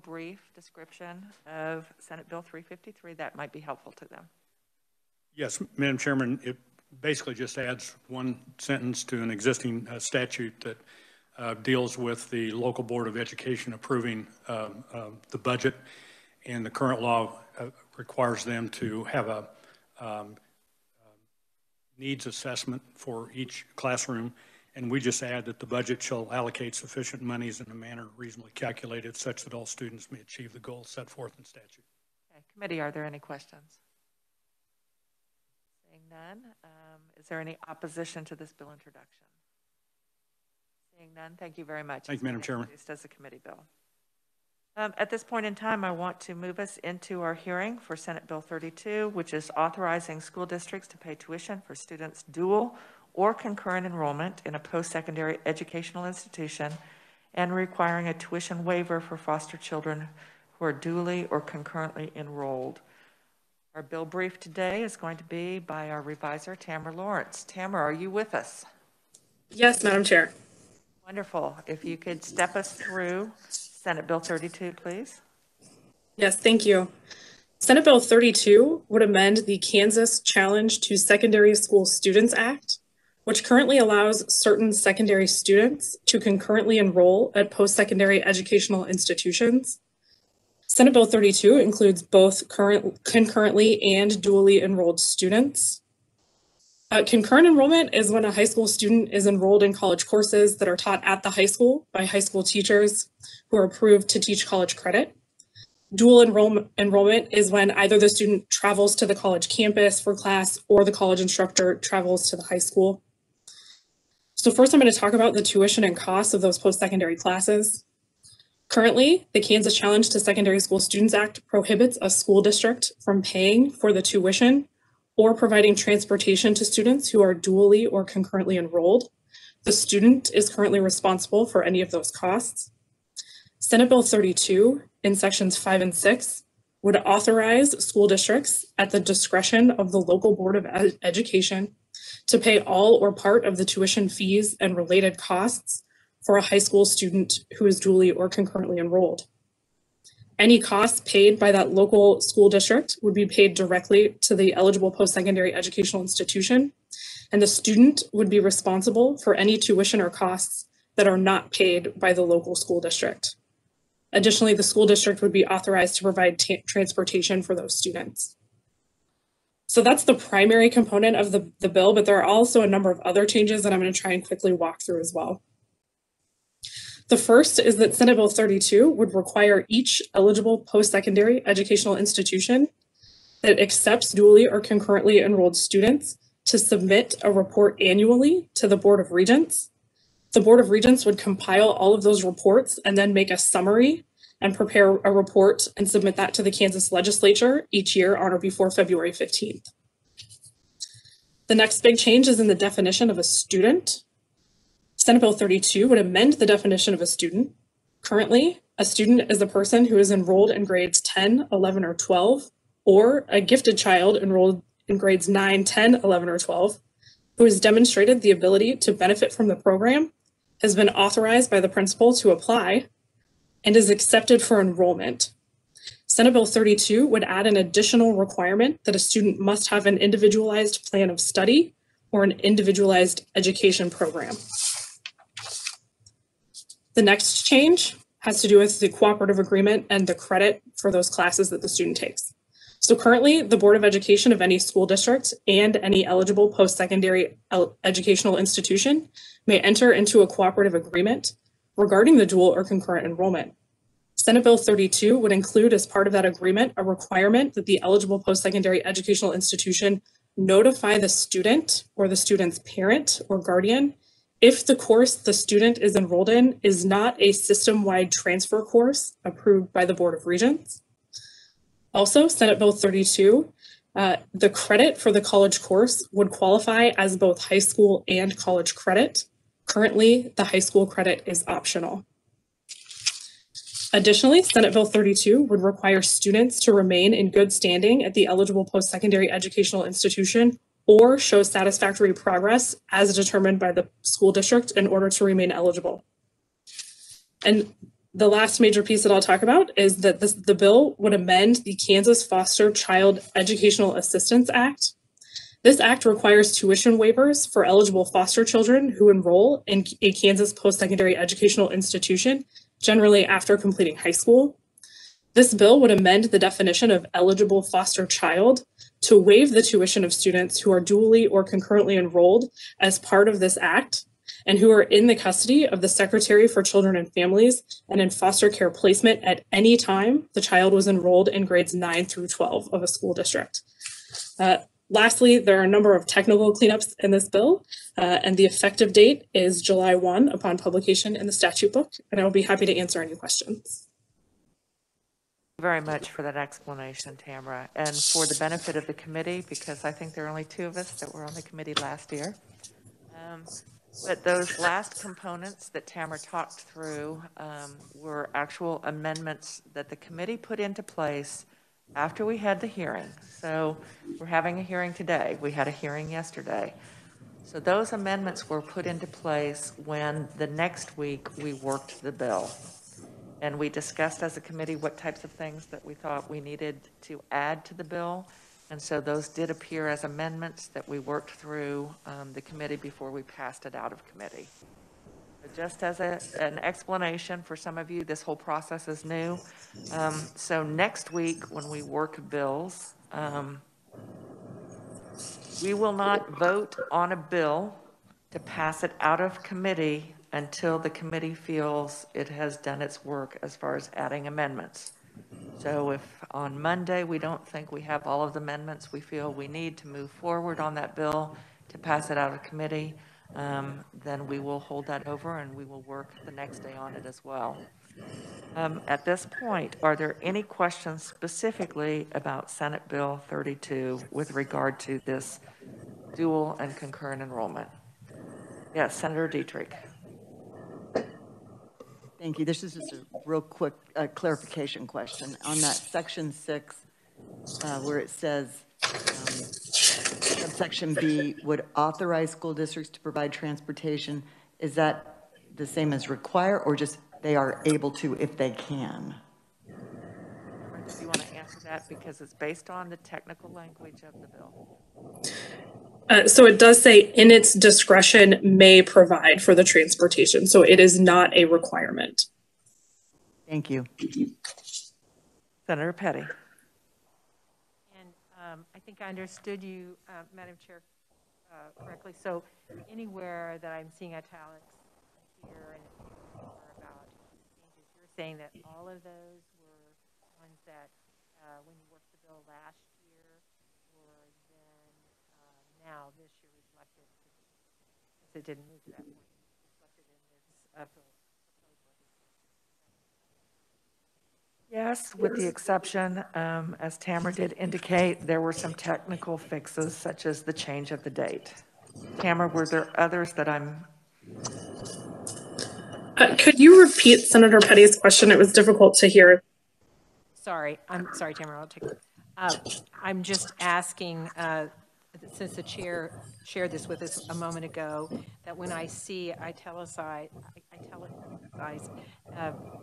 brief description of Senate Bill 353, that might be helpful to them. Yes, Madam Chairman, it basically just adds one sentence to an existing statute that deals with the local Board of Education approving the budget, and the current law requires them to have a needs assessment for each classroom, and we just add that the budget shall allocate sufficient monies in a manner reasonably calculated such that all students may achieve the goals set forth in statute. Okay. Committee, are there any questions? Seeing none, is there any opposition to this bill introduction? Seeing none, thank you very much. Thank you, Madam Chairman. Introduced as a committee bill. At this point in time, I want to move us into our hearing for Senate Bill 32, which is authorizing school districts to pay tuition for students' dual or concurrent enrollment in a post-secondary educational institution and requiring a tuition waiver for foster children who are dually or concurrently enrolled. Our bill brief today is going to be by our reviser, Tamara Lawrence. Tamara, are you with us? Yes, Madam Chair. Wonderful. If you could step us through Senate Bill 32, please. Yes, thank you. Senate Bill 32 would amend the Kansas Challenge to Secondary School Students Act, which currently allows certain secondary students to concurrently enroll at post-secondary educational institutions. Senate Bill 32 includes both concurrently and dually enrolled students. Concurrent enrollment is when a high school student is enrolled in college courses that are taught at the high school by high school teachers who are approved to teach college credit. Dual enrollment is when either the student travels to the college campus for class or the college instructor travels to the high school. So first I'm going to talk about the tuition and costs of those post-secondary classes. Currently, the Kansas Challenge to Secondary School Students Act prohibits a school district from paying for the tuition or providing transportation to students who are dually or concurrently enrolled. The student is currently responsible for any of those costs. Senate Bill 32 in sections 5 and 6 would authorize school districts at the discretion of the local Board of Education to pay all or part of the tuition fees and related costs for a high school student who is dually or concurrently enrolled. Any costs paid by that local school district would be paid directly to the eligible post-secondary educational institution, and the student would be responsible for any tuition or costs that are not paid by the local school district. Additionally, the school district would be authorized to provide transportation for those students. So that's the primary component of the bill, but there are also a number of other changes that I'm going to try and quickly walk through as well. The first is that Senate Bill 32 would require each eligible post-secondary educational institution that accepts dually or concurrently enrolled students to submit a report annually to the Board of Regents. The Board of Regents would compile all of those reports and then make a summary and prepare a report and submit that to the Kansas Legislature each year on or before February 15th. The next big change is in the definition of a student. Senate Bill 32 would amend the definition of a student. Currently, a student is a person who is enrolled in grades 10, 11, or 12, or a gifted child enrolled in grades 9, 10, 11, or 12, who has demonstrated the ability to benefit from the program, has been authorized by the principal to apply, and is accepted for enrollment. Senate Bill 32 would add an additional requirement that a student must have an individualized plan of study or an individualized education program. The next change has to do with the cooperative agreement and the credit for those classes that the student takes. So currently, the Board of Education of any school district and any eligible post-secondary educational institution may enter into a cooperative agreement regarding the dual or concurrent enrollment. Senate Bill 32 would include as part of that agreement a requirement that the eligible post-secondary educational institution notify the student or the student's parent or guardian if the course the student is enrolled in is not a system-wide transfer course approved by the Board of Regents. Also, Senate Bill 32, the credit for the college course would qualify as both high school and college credit. Currently, the high school credit is optional. Additionally, Senate Bill 32 would require students to remain in good standing at the eligible post-secondary educational institution or show satisfactory progress as determined by the school district in order to remain eligible. And The last major piece that I'll talk about is that the bill would amend the Kansas Foster Child Educational Assistance Act. This act requires tuition waivers for eligible foster children who enroll in a Kansas post-secondary educational institution, generally after completing high school. This bill would amend the definition of eligible foster child to waive the tuition of students who are dually or concurrently enrolled as part of this act and who are in the custody of the Secretary for Children and Families and in foster care placement at any time the child was enrolled in grades 9 through 12 of a school district. Lastly, there are a number of technical cleanups in this bill, and the effective date is July 1 upon publication in the statute book, and I will be happy to answer any questions. Thank you very much for that explanation, Tamara. And for the benefit of the committee, because I think there are only 2 of us that were on the committee last year, but those last components that Tamara talked through were actual amendments that the committee put into place after we had the hearing. So we're having a hearing today. We had a hearing yesterday. So those amendments were put into place when the next week we worked the bill. And we discussed as a committee what types of things that we thought we needed to add to the bill. And so those did appear as amendments that we worked through the committee before we passed it out of committee. Just as an explanation for some of you, this whole process is new. So next week when we work bills, we will not vote on a bill to pass it out of committee until the committee feels it has done its work as far as adding amendments. So if on Monday we don't think we have all of the amendments we feel we need to move forward on that bill to pass it out of committee, then we will hold that over and we will work the next day on it as well. At this point, are there any questions specifically about Senate Bill 32 with regard to this dual and concurrent enrollment? Yes, Senator Dietrich. Thank you. This is just a real quick clarification question. On that section 6, where it says subsection B would authorize school districts to provide transportation, is that the same as require or just they are able to if they can? Do you want to answer that? Because it's based on the technical language of the bill. So it does say in its discretion may provide for the transportation. So it is not a requirement. Thank you. Senator Petty. And I think I understood you, Madam Chair, correctly. So anywhere that I'm seeing italics here and about changes, you're saying that all of those were ones that when you worked the bill last year were then now this year reflected, because it didn't move to that point, reflected in this bill. Yes, with the exception, as Tamara did indicate, there were some technical fixes such as the change of the date. Tamara, were there others that I'm... Could you repeat Senator Petty's question? It was difficult to hear. Sorry, I'm sorry, Tamara, I'll take it. I'm just asking, since the chair shared this with us a moment ago, that when I see italicized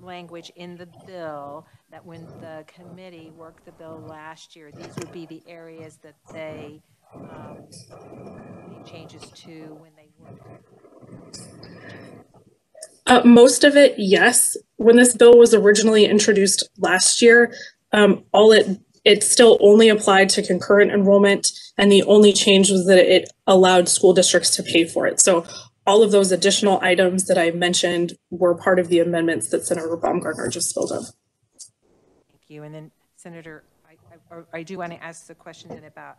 language in the bill, that when the committee worked the bill last year, these would be the areas that they made changes to when they worked. Most of it, yes. When this bill was originally introduced last year, it still only applied to concurrent enrollment, and the only change was that it allowed school districts to pay for it. So all of those additional items that I mentioned were part of the amendments that Senator Baumgartner just spoke of. Thank you. And then, Senator, I do want to ask the question then about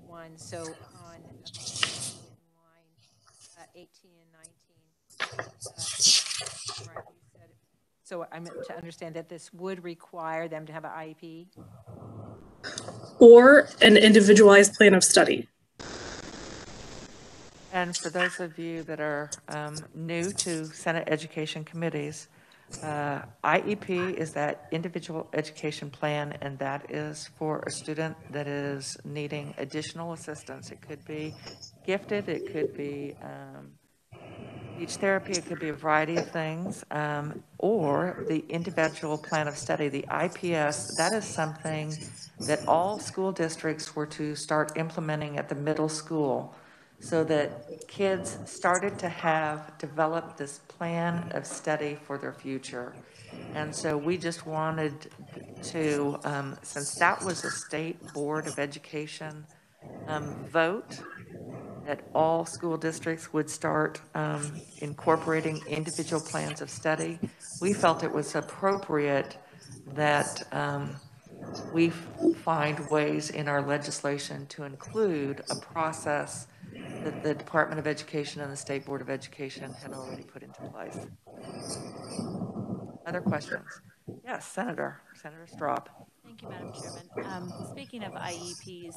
one. So on line 18 and 19, right, you said, so I'm to understand that this would require them to have an IEP? Or an individualized plan of study. And for those of you that are new to Senate Education Committees, IEP is that individual education plan, and that is for a student that is needing additional assistance. It could be gifted, it could be Speech therapy, it could be a variety of things, or the individual plan of study, the IPS. That is something that all school districts were to start implementing at the middle school, so that kids started to have developed this plan of study for their future. And so we just wanted to, since that was a state board of education vote, that all school districts would start incorporating individual plans of study. We felt it was appropriate that we find ways in our legislation to include a process that the Department of Education and the State Board of Education had already put into place. Other questions? Yes, Senator Straub. Thank you, Madam Chairman. Speaking of IEPs,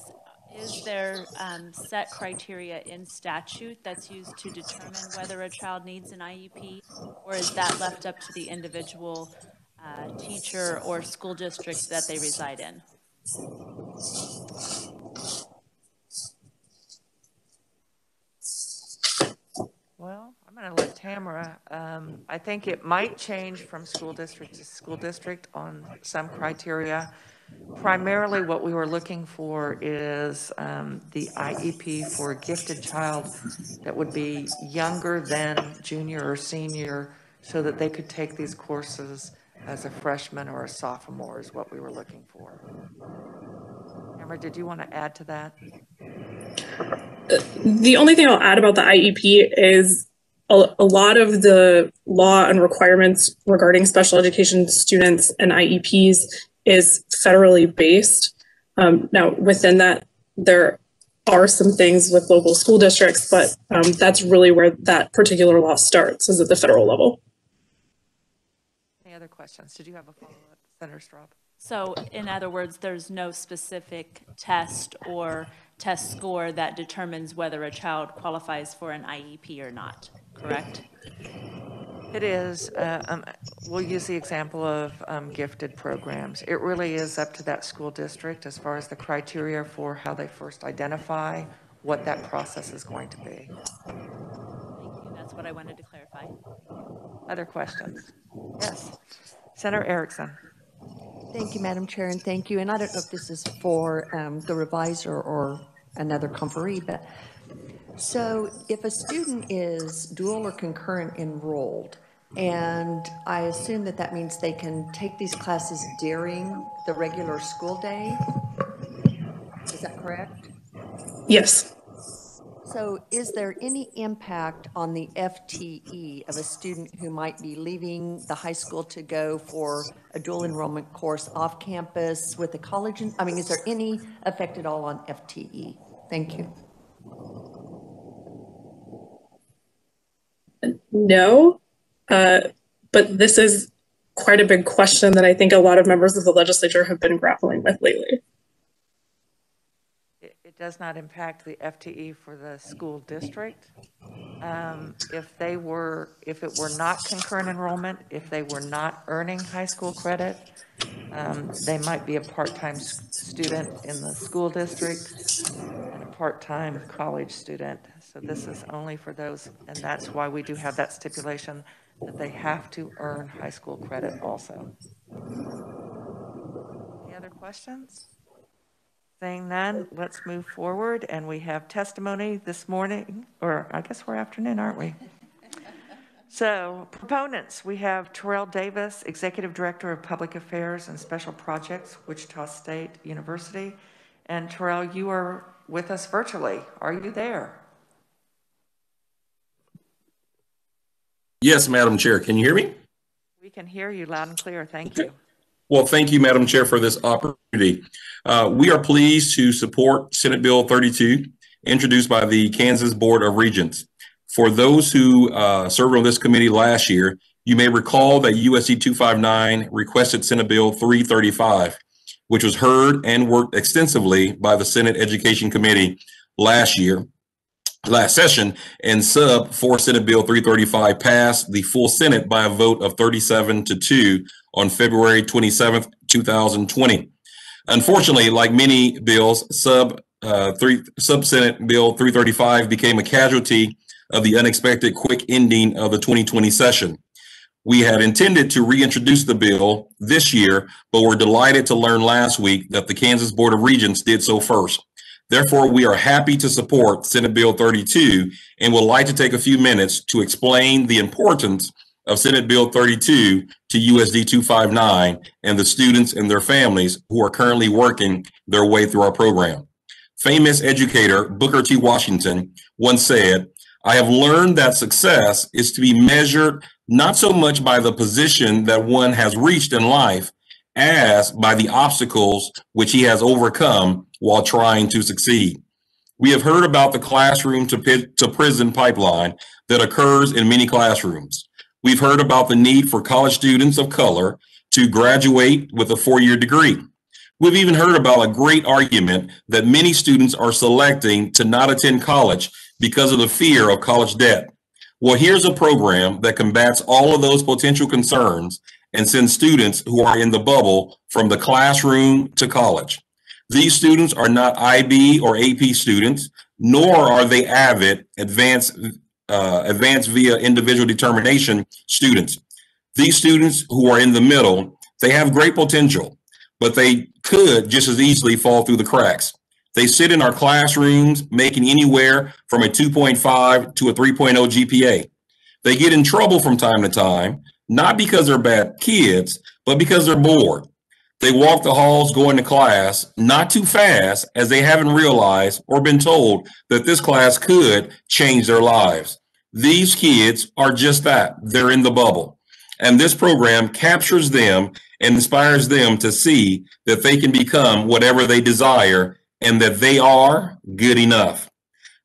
is there set criteria in statute that's used to determine whether a child needs an IEP, or is that left up to the individual teacher or school district that they reside in? Well, I'm going to let Tamara. I think it might change from school district to school district on some criteria. Primarily what we were looking for is the IEP for a gifted child that would be younger than junior or senior, so that they could take these courses as a freshman or a sophomore is what we were looking for. Tamara, did you want to add to that? The only thing I'll add about the IEP is a lot of the law and requirements regarding special education students and IEPs is federally based. Now, within that, there are some things with local school districts, but that's really where that particular law starts, is at the federal level. Any other questions? Did you have a follow-up, Senator Straub? So, in other words, there's no specific test or test score that determines whether a child qualifies for an IEP or not, correct? It is. We'll use the example of gifted programs. It really is up to that school district as far as the criteria for how they first identify what that process is going to be. Thank you. That's what I wanted to clarify. Other questions? Yes. Senator Erickson. Thank you, Madam Chair, and thank you. And I don't know if this is for the revisor or another conferee, but so if a student is dual or concurrent enrolled, and I assume that that means they can take these classes during the regular school day, is that correct? Yes. So is there any impact on the FTE of a student who might be leaving the high school to go for a dual enrollment course off campus with a college? I mean, is there any effect at all on FTE? Thank you. No, but this is quite a big question that I think a lot of members of the legislature have been grappling with lately. It does not impact the FTE for the school district. If it were not concurrent enrollment, if they were not earning high school credit, they might be a part-time student in the school district and a part-time college student. So this is only for those, and that's why we do have that stipulation that they have to earn high school credit also. Any other questions? Saying none, let's move forward. And we have testimony this morning, or I guess we're afternoon, aren't we? So, proponents, we have Terrell Davis, Executive Director of Public Affairs and Special Projects, Wichita State University. And Terrell, you are with us virtually. Are you there? Yes, Madam Chair. Can you hear me? We can hear you loud and clear. Thank you. Well, thank you, Madam Chair, for this opportunity. We are pleased to support Senate Bill 32, introduced by the Kansas Board of Regents. For those who served on this committee last year, you may recall that USC 259 requested Senate Bill 335, which was heard and worked extensively by the Senate Education Committee last session, and sub for Senate Bill 335 passed the full Senate by a vote of 37-2 on February 27th, 2020. Unfortunately, like many bills, Senate Bill 335 became a casualty of the unexpected quick ending of the 2020 session. We had intended to reintroduce the bill this year, but were delighted to learn last week that the Kansas Board of Regents did so first. Therefore, we are happy to support Senate Bill 32 and would like to take a few minutes to explain the importance of Senate Bill 32 to USD 259 and the students and their families who are currently working their way through our program. Famous educator Booker T. Washington once said, "I have learned that success is to be measured not so much by the position that one has reached in life as by the obstacles which he has overcome while trying to succeed." We have heard about the classroom to prison pipeline that occurs in many classrooms. We've heard about the need for college students of color to graduate with a 4-year degree. We've even heard about a great argument that many students are selecting to not attend college because of the fear of college debt. Well, here's a program that combats all of those potential concerns and sends students who are in the bubble from the classroom to college. These students are not IB or AP students, nor are they AVID, advanced via individual determination students. These students who are in the middle, they have great potential, but they could just as easily fall through the cracks. They sit in our classrooms making anywhere from a 2.5 to a 3.0 GPA. They get in trouble from time to time, not because they're bad kids, but because they're bored. They walk the halls going to class, not too fast, as they haven't realized or been told that this class could change their lives. These kids are just that. They're in the bubble. And this program captures them and inspires them to see that they can become whatever they desire and that they are good enough.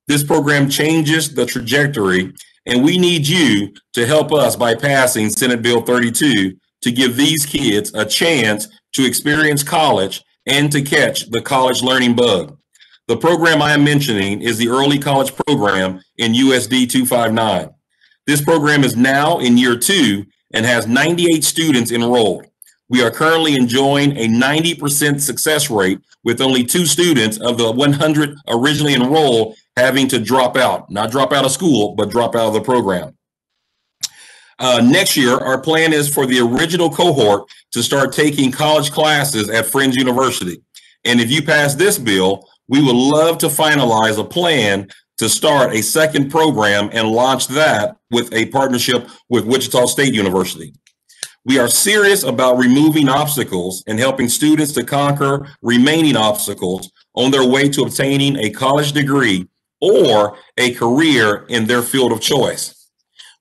This program changes the trajectory, and we need you to help us by passing Senate Bill 32 to give these kids a chance to experience college and to catch the college learning bug. The program I am mentioning is the Early College Program in USD 259. This program is now in year 2 and has 98 students enrolled. We are currently enjoying a 90% success rate with only 2 students of the 100 originally enrolled having to drop out, not drop out of school, but drop out of the program. Next year, our plan is for the original cohort to start taking college classes at Friends University. And if you pass this bill, we would love to finalize a plan to start a second program and launch that with a partnership with Wichita State University. We are serious about removing obstacles and helping students to conquer remaining obstacles on their way to obtaining a college degree or a career in their field of choice.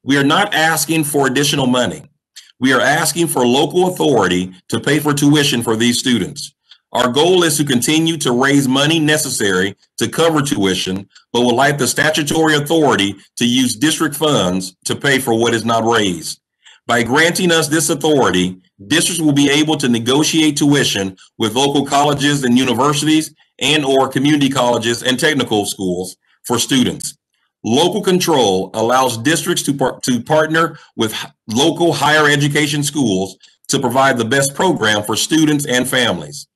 We are not asking for additional money. We are asking for local authority to pay for tuition for these students. Our goal is to continue to raise money necessary to cover tuition, but would like the statutory authority to use district funds to pay for what is not raised. By granting us this authority, districts will be able to negotiate tuition with local colleges and universities and/or community colleges and technical schools for students. Local control allows districts to partner with local higher education schools to provide the best program for students and families.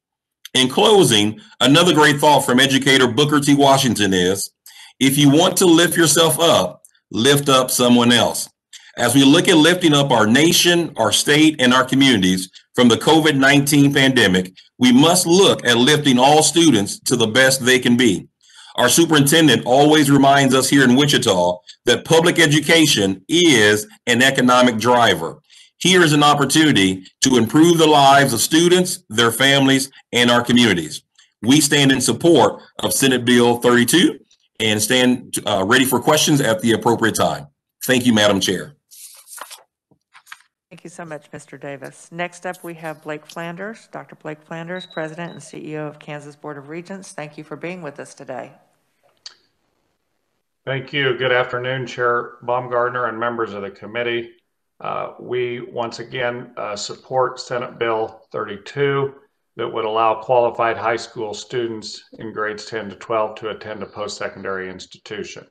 In closing, another great thought from educator Booker T. Washington is, if you want to lift yourself up, lift up someone else. As we look at lifting up our nation, our state, and our communities from the COVID-19 pandemic, we must look at lifting all students to the best they can be. Our superintendent always reminds us here in Wichita that public education is an economic driver. Here is an opportunity to improve the lives of students, their families, and our communities. We stand in support of Senate Bill 32 and stand ready for questions at the appropriate time. Thank you, Madam Chair. Thank you so much, Mr. Davis. Next up, we have Blake Flanders, Dr. Blake Flanders, President and CEO of Kansas Board of Regents. Thank you for being with us today. Thank you. Good afternoon, Chair Baumgardner and members of the committee. We once again support Senate Bill 32 that would allow qualified high school students in grades 10 to 12 to attend a post-secondary institution.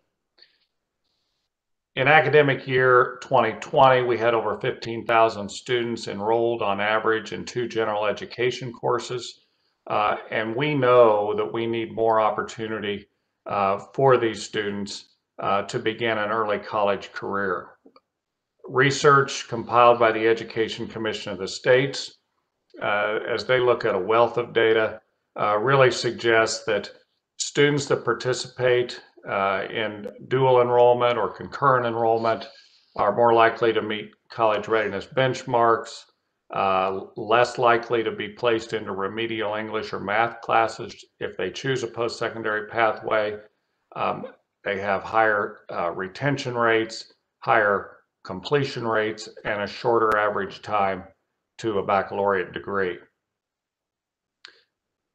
In academic year 2020, we had over 15,000 students enrolled on average in 2 general education courses. And we know that we need more opportunity for these students to begin an early college career. Research compiled by the Education Commission of the States, as they look at a wealth of data, really suggests that students that participate in dual enrollment or concurrent enrollment are more likely to meet college readiness benchmarks, less likely to be placed into remedial English or math classes if they choose a post-secondary pathway. They have higher retention rates, higher completion rates, and a shorter average time to a baccalaureate degree.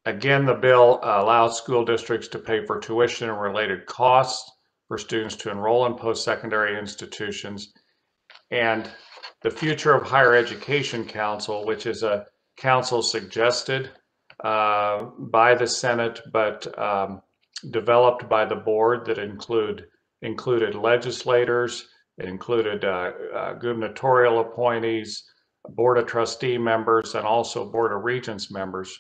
Again, the bill allows school districts to pay for tuition and related costs for students to enroll in post-secondary institutions. And the Future of Higher Education Council, which is a council suggested by the Senate, but developed by the board that included legislators. It included gubernatorial appointees, Board of Trustee members, and also Board of Regents members.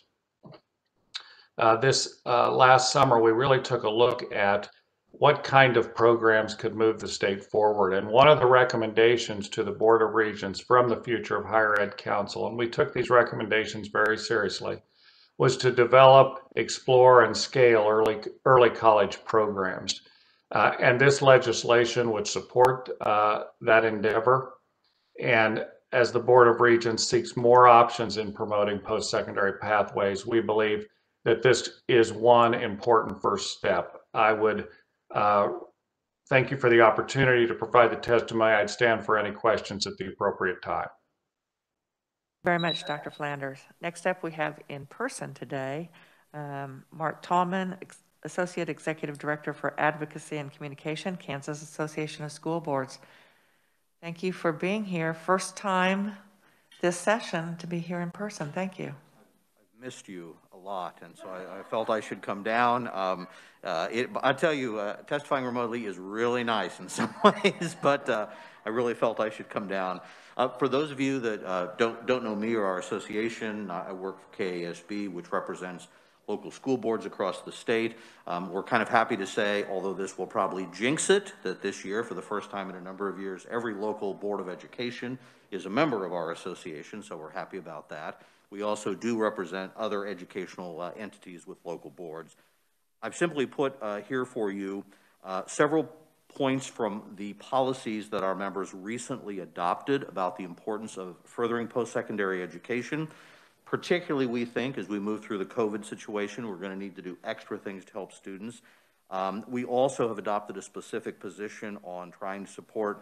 This last summer, we really took a look at what kind of programs could move the state forward. And one of the recommendations to the Board of Regents from the Future of Higher Ed Council, and we took these recommendations very seriously, was to develop, explore, and scale early college programs. And this legislation would support that endeavor. And as the Board of Regents seeks more options in promoting post-secondary pathways, we believe that this is one important first step. I would thank you for the opportunity to provide the testimony. I'd stand for any questions at the appropriate time. Very much, Dr. Flanders. Next up, we have in person today, Mark Taubman, Associate Executive Director for Advocacy and Communication, Kansas Association of School Boards. Thank you for being here. First time this session to be here in person. Thank you. I've missed you a lot, and so I felt I should come down. I tell you, testifying remotely is really nice in some ways, but I really felt I should come down. For those of you that don't know me or our association, I work for KASB, which represents local school boards across the state. We're kind of happy to say, although this will probably jinx it, that this year, for the first time in a number of years, every local board of education is a member of our association, so we're happy about that. We also do represent other educational entities with local boards. I've simply put here for you several points from the policies that our members recently adopted about the importance of furthering post-secondary education. Particularly, we think, as we move through the COVID situation, we're going to need to do extra things to help students. We also have adopted a specific position on trying to support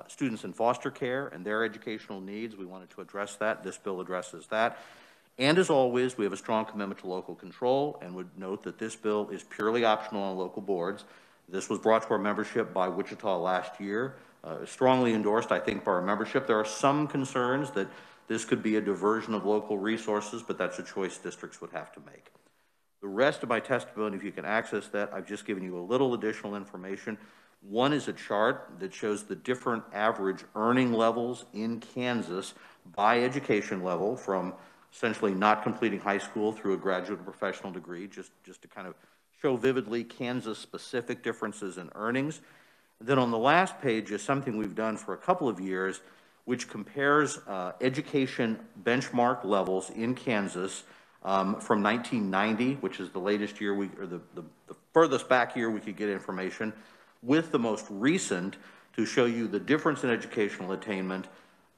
students in foster care and their educational needs. We wanted to address that. This bill addresses that. And as always, we have a strong commitment to local control and would note that this bill is purely optional on local boards. This was brought to our membership by Wichita last year, strongly endorsed, I think, by our membership. There are some concerns that this could be a diversion of local resources, but that's a choice districts would have to make. The rest of my testimony, if you can access that, I've just given you a little additional information. One is a chart that shows the different average earning levels in Kansas by education level, from essentially not completing high school through a graduate or professional degree, just to kind of show vividly Kansas-specific differences in earnings. And then on the last page is something we've done for a couple of years, which compares education benchmark levels in Kansas from 1990, which is the latest year or the furthest back year we could get information, with the most recent, to show you the difference in educational attainment,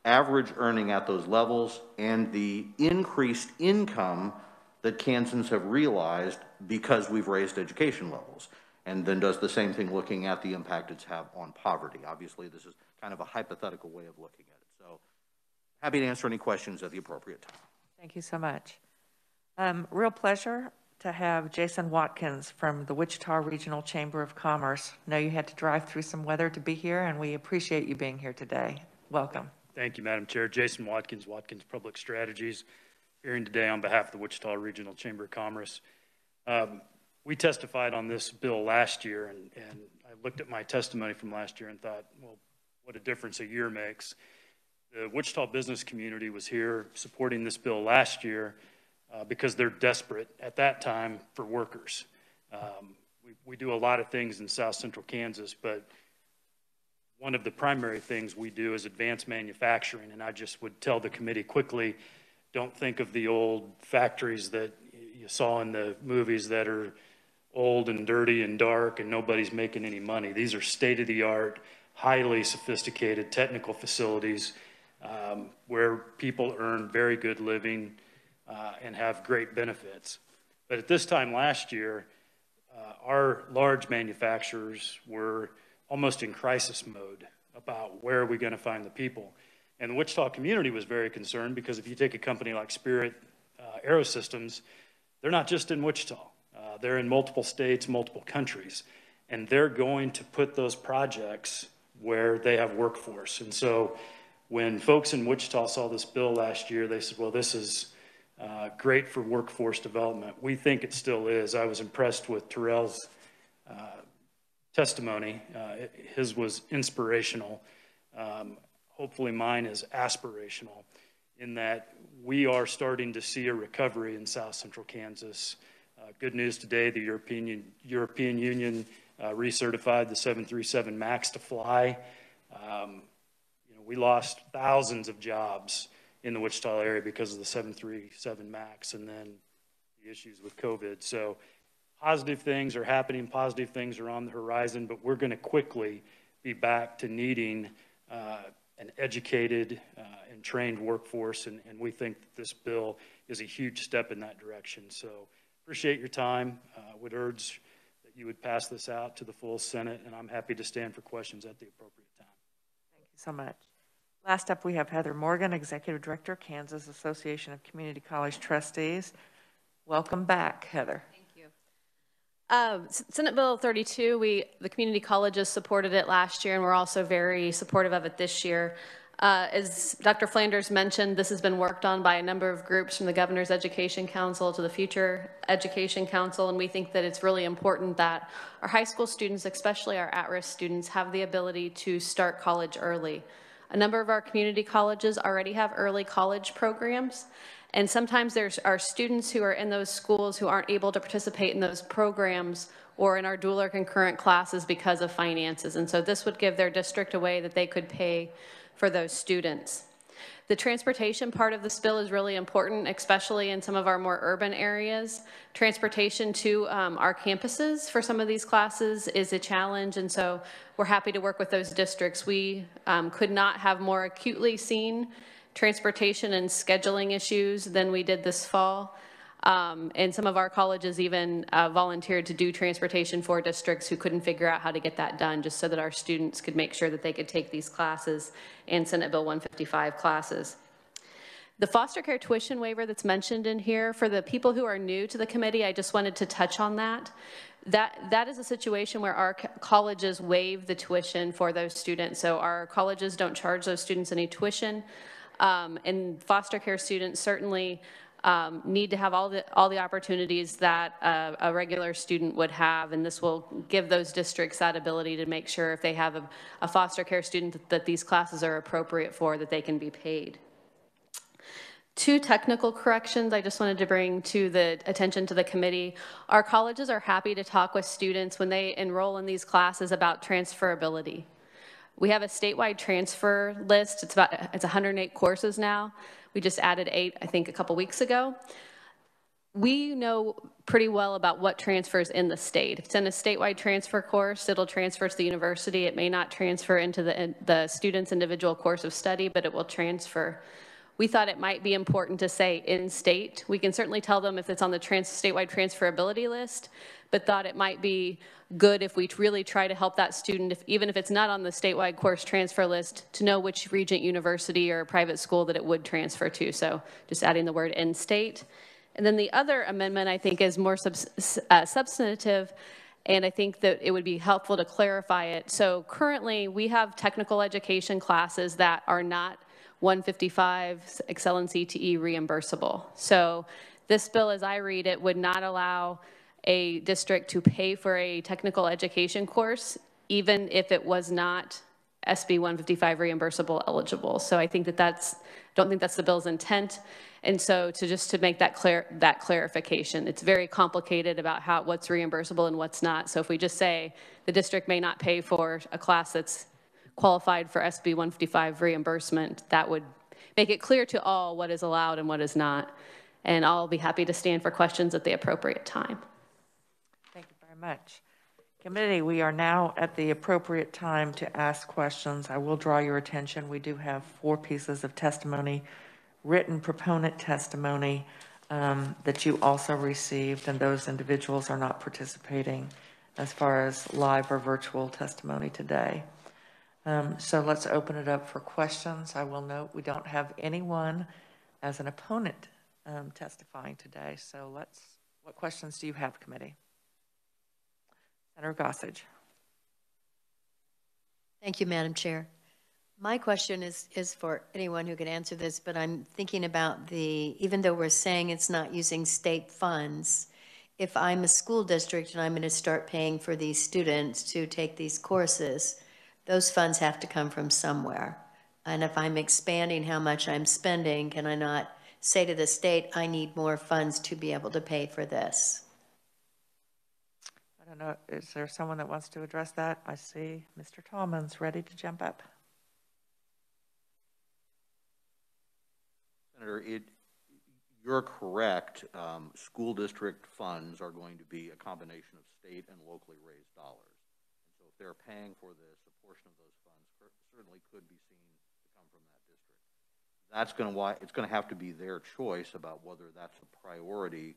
average earning at those levels, and the increased income that Kansans have realized because we've raised education levels. And then does the same thing looking at the impact it's had on poverty. Obviously, this is kind of a hypothetical way of looking at it. So happy to answer any questions at the appropriate time. Thank you so much. Real pleasure to have Jason Watkins from the Wichita Regional Chamber of Commerce. I know you had to drive through some weather to be here, and we appreciate you being here today. Welcome. Thank you, Madam Chair. Jason Watkins, Watkins Public Strategies, hearing today on behalf of the Wichita Regional Chamber of Commerce. We testified on this bill last year, and I looked at my testimony from last year and thought, well, what a difference a year makes. The Wichita business community was here supporting this bill last year because they're desperate at that time for workers. we do a lot of things in South Central Kansas, but one of the primary things we do is advanced manufacturing. And I just would tell the committee quickly, don't think of the old factories that you saw in the movies that are old and dirty and dark and nobody's making any money. These are state-of-the-art, highly sophisticated technical facilities where people earn very good living and have great benefits. But at this time last year, our large manufacturers were almost in crisis mode about where are we going to find the people. And the Wichita community was very concerned because if you take a company like Spirit Aerosystems, they're not just in Wichita. They're in multiple states, multiple countries, and they're going to put those projects where they have workforce. And so when folks in Wichita saw this bill last year, they said, well, this is great for workforce development. We think it still is. I was impressed with Terrell's testimony. His was inspirational. Hopefully mine is aspirational in that we are starting to see a recovery in South Central Kansas. Good news today, the European Union recertified the 737 MAX to fly. We lost thousands of jobs in the Wichita area because of the 737 MAX and then the issues with COVID. So positive things are happening, positive things are on the horizon, but we're going to quickly be back to needing an educated and trained workforce, and we think that this bill is a huge step in that direction. So appreciate your time. Would urge that you would pass this out to the full Senate, and I'm happy to stand for questions at the appropriate time. Thank you so much. Last up, we have Heather Morgan, Executive Director, Kansas Association of Community College Trustees. Welcome back, Heather. Thank you. Senate Bill 32, the community colleges supported it last year, and we're also very supportive of it this year. As Dr. Flanders mentioned, this has been worked on by a number of groups from the Governor's Education Council to the Future Education Council, and we think that it's really important that our high school students, especially our at-risk students, have the ability to start college early. A number of our community colleges already have early college programs, and sometimes there are students who are in those schools who aren't able to participate in those programs or in our dual or concurrent classes because of finances, and so this would give their district a way that they could pay for those students. The transportation part of this bill is really important, especially in some of our more urban areas. Transportation to our campuses for some of these classes is a challenge, and so we're happy to work with those districts. We could not have more acutely seen transportation and scheduling issues than we did this fall. And some of our colleges even volunteered to do transportation for districts who couldn't figure out how to get that done, just so that our students could make sure that they could take these classes and Senate Bill 155 classes. The foster care tuition waiver that's mentioned in here, for the people who are new to the committee, I just wanted to touch on that. That is a situation where our colleges waive the tuition for those students. So our colleges don't charge those students any tuition. And foster care students certainly need to have all the opportunities that a regular student would have, and this will give those districts that ability to make sure if they have a foster care student that these classes are appropriate for, that they can be paid. Two technical corrections I just wanted to bring to the attention to the committee. Our colleges are happy to talk with students when they enroll in these classes about transferability. We have a statewide transfer list. It's 108 courses now. We just added 8, I think, a couple weeks ago. We know pretty well about what transfers in the state. If it's in a statewide transfer course, it'll transfer to the university. It may not transfer into the student's individual course of study, but it will transfer. We thought it might be important to say in-state. We can certainly tell them if it's on the statewide transferability list, but thought it might be good if we really try to help that student, even if it's not on the statewide course transfer list, to know which Regent University or private school that it would transfer to. So just adding the word in-state. And then the other amendment I think is more substantive, and I think that it would be helpful to clarify it. So currently we have technical education classes that are not 155 Excel and CTE reimbursable. So this bill, as I read it, would not allow a district to pay for a technical education course, even if it was not SB 155 reimbursable eligible. So I think that that's don't think that's the bill's intent. And so to make that clarification, it's very complicated about what's reimbursable and what's not. So if we just say the district may not pay for a class that's qualified for SB 155 reimbursement, that would make it clear to all what is allowed and what is not. And I'll be happy to stand for questions at the appropriate time. Thank you very much. Committee, we are now at the appropriate time to ask questions. I will draw your attention. We do have 4 pieces of testimony, written proponent testimony that you also received, and those individuals are not participating as far as live or virtual testimony today. So let's open it up for questions. I will note we don't have anyone as an opponent testifying today. So what questions do you have, committee? Senator Gossage. Thank you, Madam Chair. My question is for anyone who can answer this, but I'm thinking about even though we're saying it's not using state funds, if I'm a school district and I'm going to start paying for these students to take these courses, those funds have to come from somewhere. And if I'm expanding how much I'm spending, can I not say to the state, I need more funds to be able to pay for this? I don't know, is there someone that wants to address that? I see Mr. Taubman's ready to jump up. Senator, you're correct. School district funds are going to be a combination of state and locally raised dollars. And so if they're paying for this, a portion of those funds certainly could be seen to come from that district. It's going to have to be their choice about whether that's a priority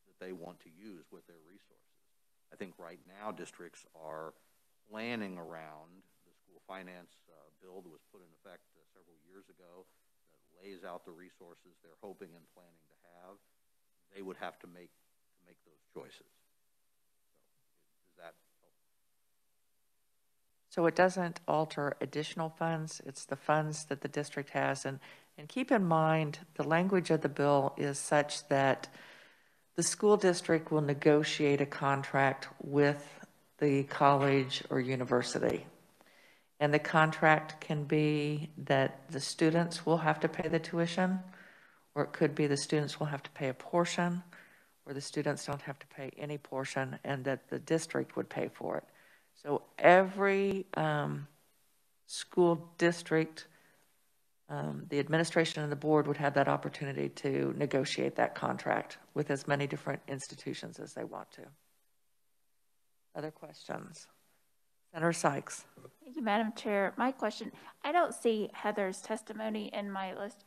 that they want to use with their resources. I think right now districts are planning around the school finance bill that was put in effect several years ago that lays out the resources they're hoping and planning to have. They would have to make those choices. So, does that help? So it doesn't alter additional funds. It's the funds that the district has. And keep in mind, the language of the bill is such that the school district will negotiate a contract with the college or university. And the contract can be that the students will have to pay the tuition, or it could be the students will have to pay a portion, or the students don't have to pay any portion, and that the district would pay for it. So every school district, the administration and the board would have that opportunity to negotiate that contract with as many different institutions as they want to. Other questions? Senator Sykes. Thank you, Madam Chair. My question, I don't see Heather's testimony in my list.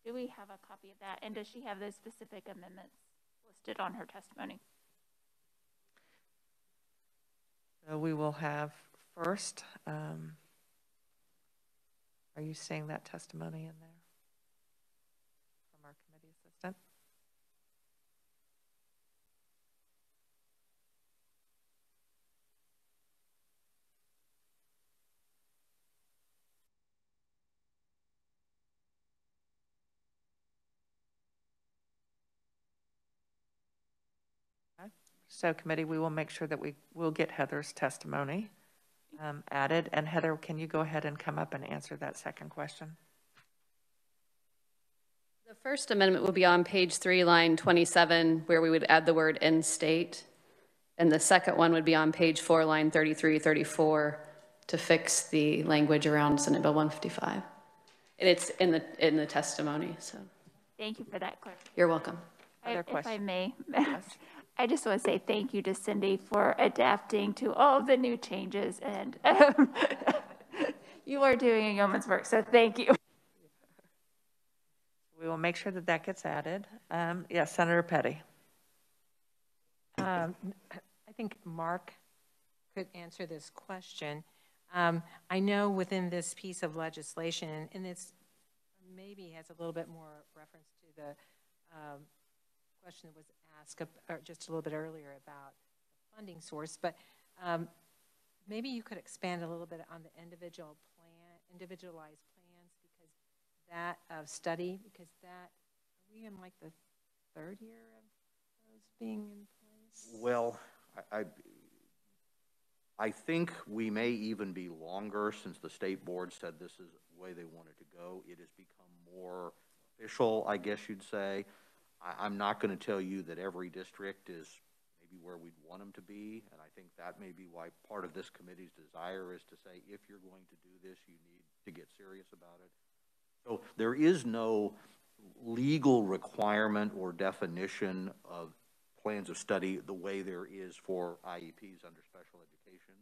Do we have a copy of that? And does she have those specific amendments listed on her testimony? So we will have first, are you seeing that testimony in there from our committee assistant? Okay. So committee, we will make sure that we will get Heather's testimony added. And Heather, can you go ahead and come up and answer that second question? The first amendment will be on page 3, line 27, where we would add the word "in state." And the second one would be on page 4, line 33, 34, to fix the language around Senate Bill 155. And it's in the testimony, so. Thank you for that clarification. You're welcome. If I may, yes. I just want to say thank you to Cindy for adapting to all of the new changes, and you are doing a yeoman's work, so thank you. We will make sure that that gets added. Yes, Senator Petty. I think Mark could answer this question. I know within this piece of legislation, and it's maybe has a little bit more reference to the question that was asked just a little bit earlier about the funding source, but maybe you could expand a little bit on the individualized plans, because that study, because that, are we in like the 3rd year of those being in place? Well, I think we may even be longer since the state board said this is the way they wanted to go. It has become more official, I guess you'd say. I'm not going to tell you that every district is maybe where we'd want them to be, and I think that may be why part of this committee's desire is to say, if you're going to do this, you need to get serious about it. So there is no legal requirement or definition of plans of study the way there is for IEPs under special education.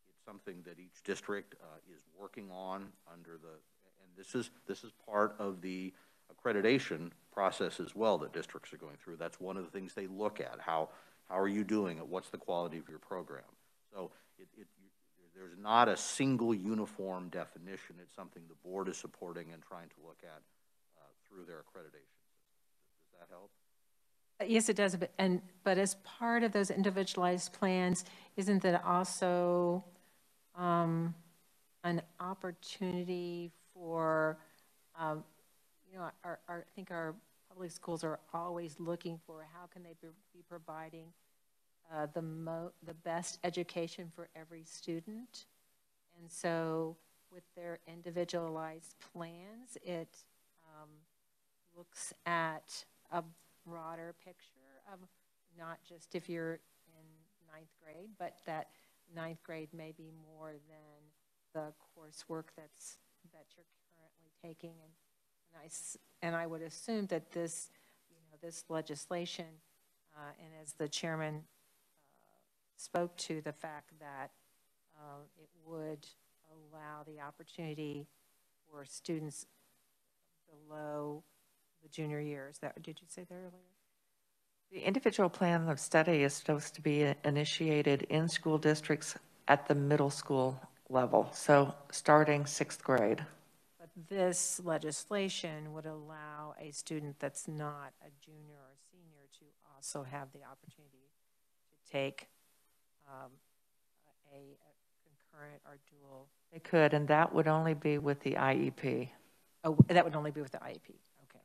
It's something that each district is working on under the, and this is part of the accreditation process as well that districts are going through. That's one of the things they look at. How are you doing it? What's the quality of your program? So there's not a single uniform definition. It's something the board is supporting and trying to look at through their accreditation. Does that help? Yes, it does. But as part of those individualized plans, isn't that also an opportunity for, you know, I think our public schools are always looking for how can they be providing the best education for every student. And so with their individualized plans, it looks at a broader picture of not just if you're in 9th grade, but that 9th grade may be more than the coursework that you're currently taking. And I would assume that this, you know, this legislation, and as the chairman spoke to the fact that it would allow the opportunity for students below the junior years. Did you say that earlier? The individual plan of study is supposed to be initiated in school districts at the middle school level, so starting 6th grade. But this legislation would allow a student that's not a junior or senior to also have the opportunity to take a concurrent or dual. They could, and that would only be with the IEP. Oh, that would only be with the IEP. Okay,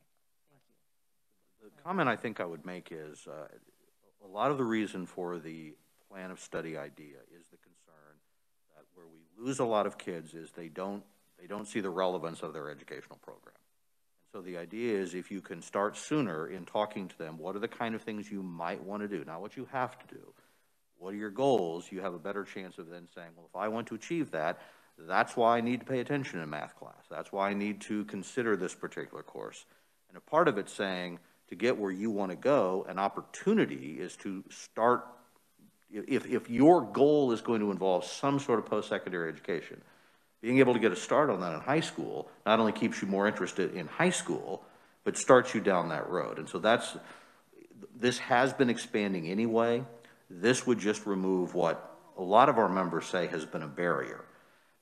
thank you. The comment I think I would make is a lot of the reason for the plan of study idea is the concern that where we lose a lot of kids is they don't see the relevance of their educational program. And so the idea is if you can start sooner in talking to them, what are the kind of things you might want to do, not what you have to do. What are your goals? You have a better chance of then saying, well, if I want to achieve that, that's why I need to pay attention in math class. That's why I need to consider this particular course. And a part of it saying, to get where you want to go, an opportunity is to start, if your goal is going to involve some sort of post-secondary education, being able to get a start on that in high school not only keeps you more interested in high school, but starts you down that road. And so this has been expanding anyway. This would just remove what a lot of our members say has been a barrier.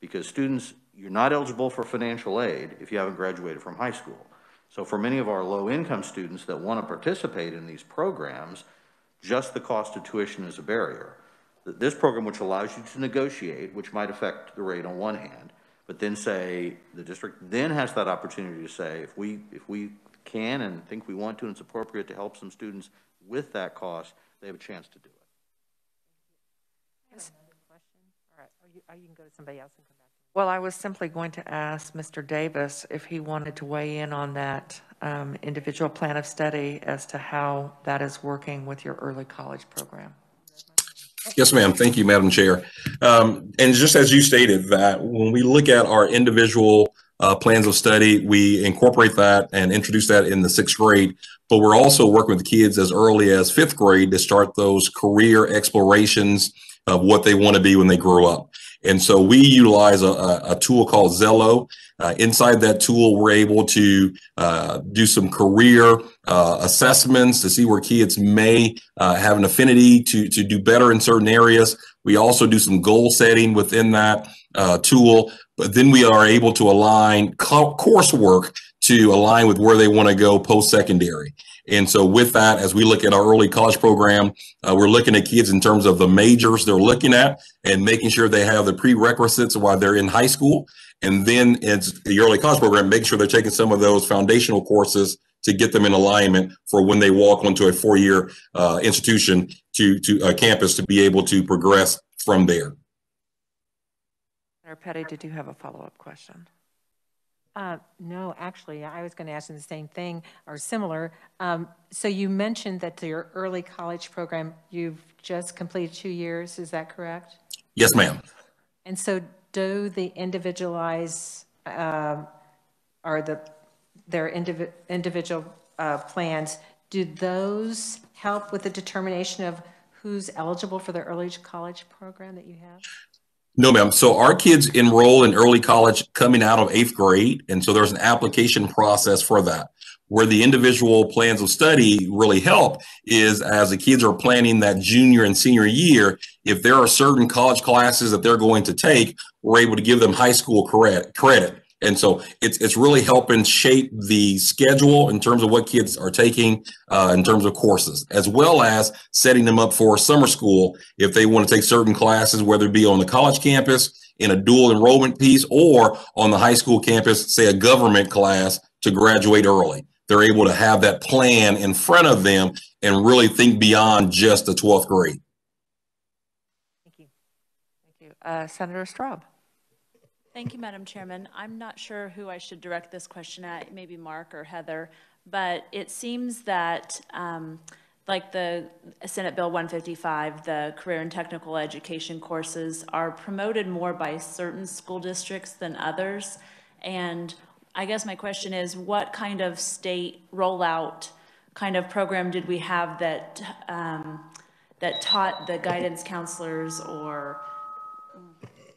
Because students, you're not eligible for financial aid if you haven't graduated from high school. So for many of our low-income students that want to participate in these programs, just the cost of tuition is a barrier. This program, which allows you to negotiate, which might affect the rate on one hand, but then say the district then has that opportunity to say, if we can and think we want to and it's appropriate to help some students with that cost, they have a chance to do it. Yes. Another question? All right, you can go to somebody else and come back. Well, I was simply going to ask Mr. Davis if he wanted to weigh in on that individual plan of study as to how that is working with your early college program. Yes, ma'am. Thank you, Madam Chair. And just as you stated, that when we look at our individual plans of study, we incorporate that and introduce that in the 6th grade, but we're also working with kids as early as 5th grade to start those career explorations of what they want to be when they grow up. And so we utilize a tool called Zello. Inside that tool, we're able to do some career assessments to see where kids may have an affinity to do better in certain areas. We also do some goal setting within that tool, but then we are able to align coursework to align with where they want to go post-secondary. And so with that, as we look at our early college program, we're looking at kids in terms of the majors they're looking at and making sure they have the prerequisites while they're in high school. And then it's the early college program, making sure they're taking some of those foundational courses to get them in alignment for when they walk onto a 4-year institution to a campus to be able to progress from there. Mayor Petty, did you have a follow-up question? No, actually, I was going to ask you the same thing or similar. So you mentioned that your early college program, you've just completed 2 years, is that correct? Yes, ma'am. And so do the individualize their individual plans, do those help with the determination of who's eligible for the early college program that you have? No, ma'am. So our kids enroll in early college coming out of 8th grade. And so there's an application process for that. Where the individual plans of study really help is as the kids are planning that junior and senior year, if there are certain college classes that they're going to take, we're able to give them high school credit. And so it's really helping shape the schedule in terms of what kids are taking in terms of courses, as well as setting them up for summer school if they want to take certain classes, whether it be on the college campus in a dual enrollment piece or on the high school campus, say a government class to graduate early. They're able to have that plan in front of them and really think beyond just the 12th grade. Thank you. Thank you. Senator Straub. Thank you, Madam Chairman. I'm not sure who I should direct this question at, maybe Mark or Heather, but it seems that like the Senate Bill 155, the career and technical education courses are promoted more by certain school districts than others. And I guess my question is, what kind of state rollout kind of program did we have that that taught the guidance counselors or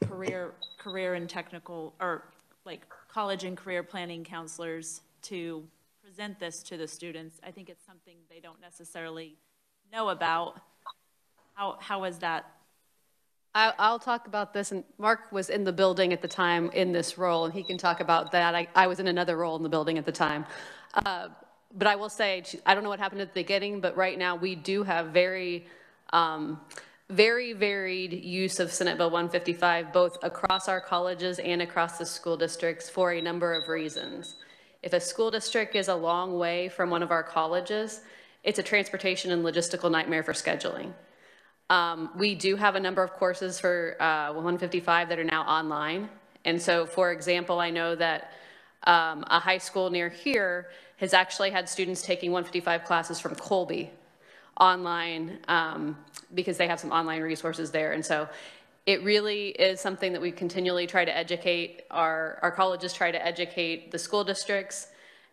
career and technical, or like college and career planning counselors to present this to the students? I think it's something they don't necessarily know about. How is that? I'll talk about this, and Mark was in the building at the time in this role, and he can talk about that. I was in another role in the building at the time. But I will say, I don't know what happened at the beginning, but right now we do have very varied use of Senate Bill 155, both across our colleges and across the school districts for a number of reasons. If a school district is a long way from one of our colleges, it's a transportation and logistical nightmare for scheduling. We do have a number of courses for 155 that are now online. And so, for example, I know that a high school near here has actually had students taking 155 classes from Colby online because they have some online resources there. And so it really is something that we continually try to educate. Our colleges try to educate the school districts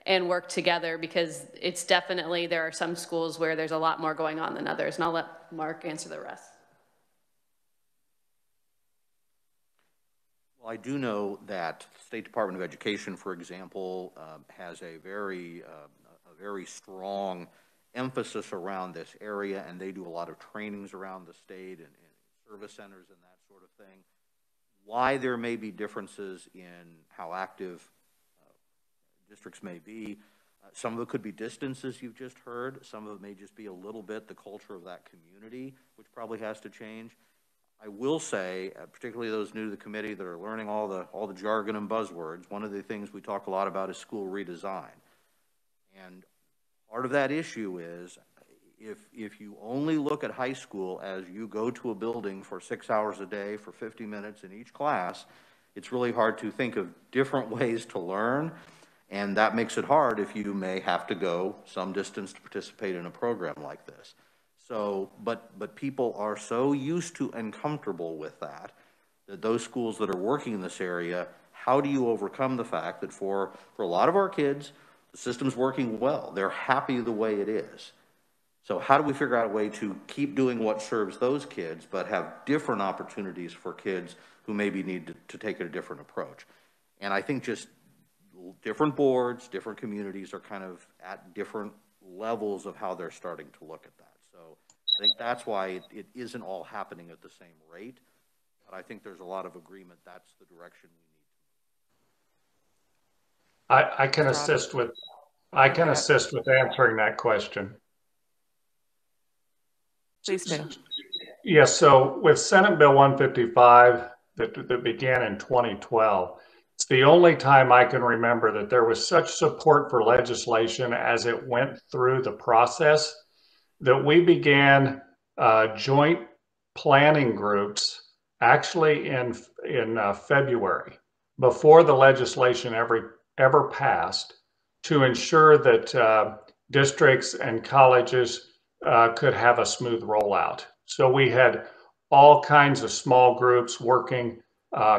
and work together, because it's definitely, there are some schools where there's a lot more going on than others. And I'll let Mark answer the rest. Well, I do know that the State Department of Education, for example, has a very strong emphasis around this area, and they do a lot of trainings around the state and service centers and that sort of thing. Why there may be differences in how active districts may be. Some of it could be distance, as you've just heard. Some of it may just be a little bit the culture of that community, which probably has to change. I will say, particularly those new to the committee that are learning all the jargon and buzzwords, one of the things we talk a lot about is school redesign. And part of that issue is if you only look at high school as you go to a building for 6 hours a day for 50 minutes in each class, it's really hard to think of different ways to learn. And that makes it hard if you may have to go some distance to participate in a program like this. So, but people are so used to and comfortable with that those schools that are working in this area, how do you overcome the fact that for a lot of our kids, the system's working well. They're happy the way it is. So how do we figure out a way to keep doing what serves those kids, but have different opportunities for kids who maybe need to take a different approach? And I think just different boards, different communities are kind of at different levels of how they're starting to look at that. So I think that's why it isn't all happening at the same rate. But I think there's a lot of agreement that's the direction we need to move. I can assist with answering that question. Please do. Yes, so with Senate Bill 155 that began in 2012, it's the only time I can remember that there was such support for legislation as it went through the process that we began joint planning groups actually in February, before the legislation ever passed, to ensure that districts and colleges could have a smooth rollout. So we had all kinds of small groups working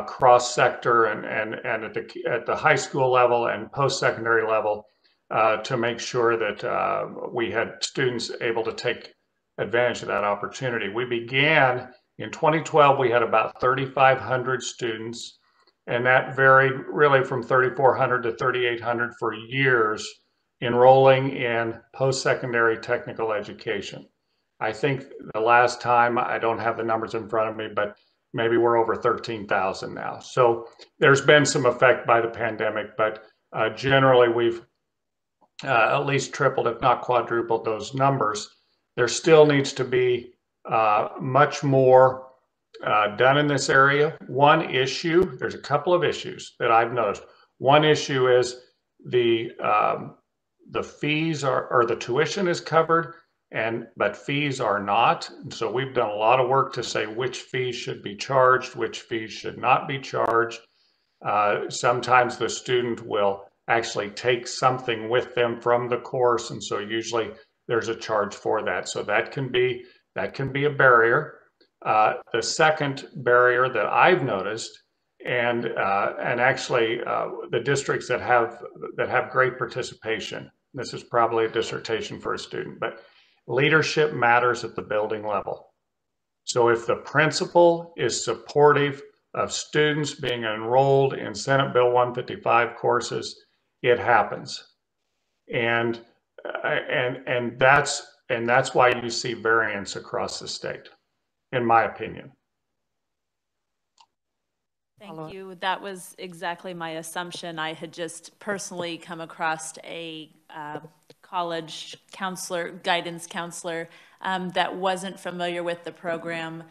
cross-sector and at the high school level and post-secondary level to make sure that we had students able to take advantage of that opportunity. We began in 2012, we had about 3,500 students, and that varied really from 3,400 to 3,800 for years enrolling in post-secondary technical education. I think the last time, I don't have the numbers in front of me, but maybe we're over 13,000 now. So there's been some effect by the pandemic, but generally we've at least tripled, if not quadrupled those numbers. There still needs to be much more done in this area. One issue, there's a couple of issues that I've noticed. One issue is the fees or the tuition is covered, but fees are not. And so we've done a lot of work to say which fees should be charged, which fees should not be charged. Sometimes the student will actually take something with them from the course, and so usually there's a charge for that. So that can be a barrier. The second barrier that I've noticed, and actually the districts that have great participation. This is probably a dissertation for a student, but leadership matters at the building level. So if the principal is supportive of students being enrolled in Senate Bill 155 courses, it happens. And that's why you see variance across the state, in my opinion. Thank you. That was exactly my assumption. I had just personally come across a college counselor, guidance counselor, that wasn't familiar with the program.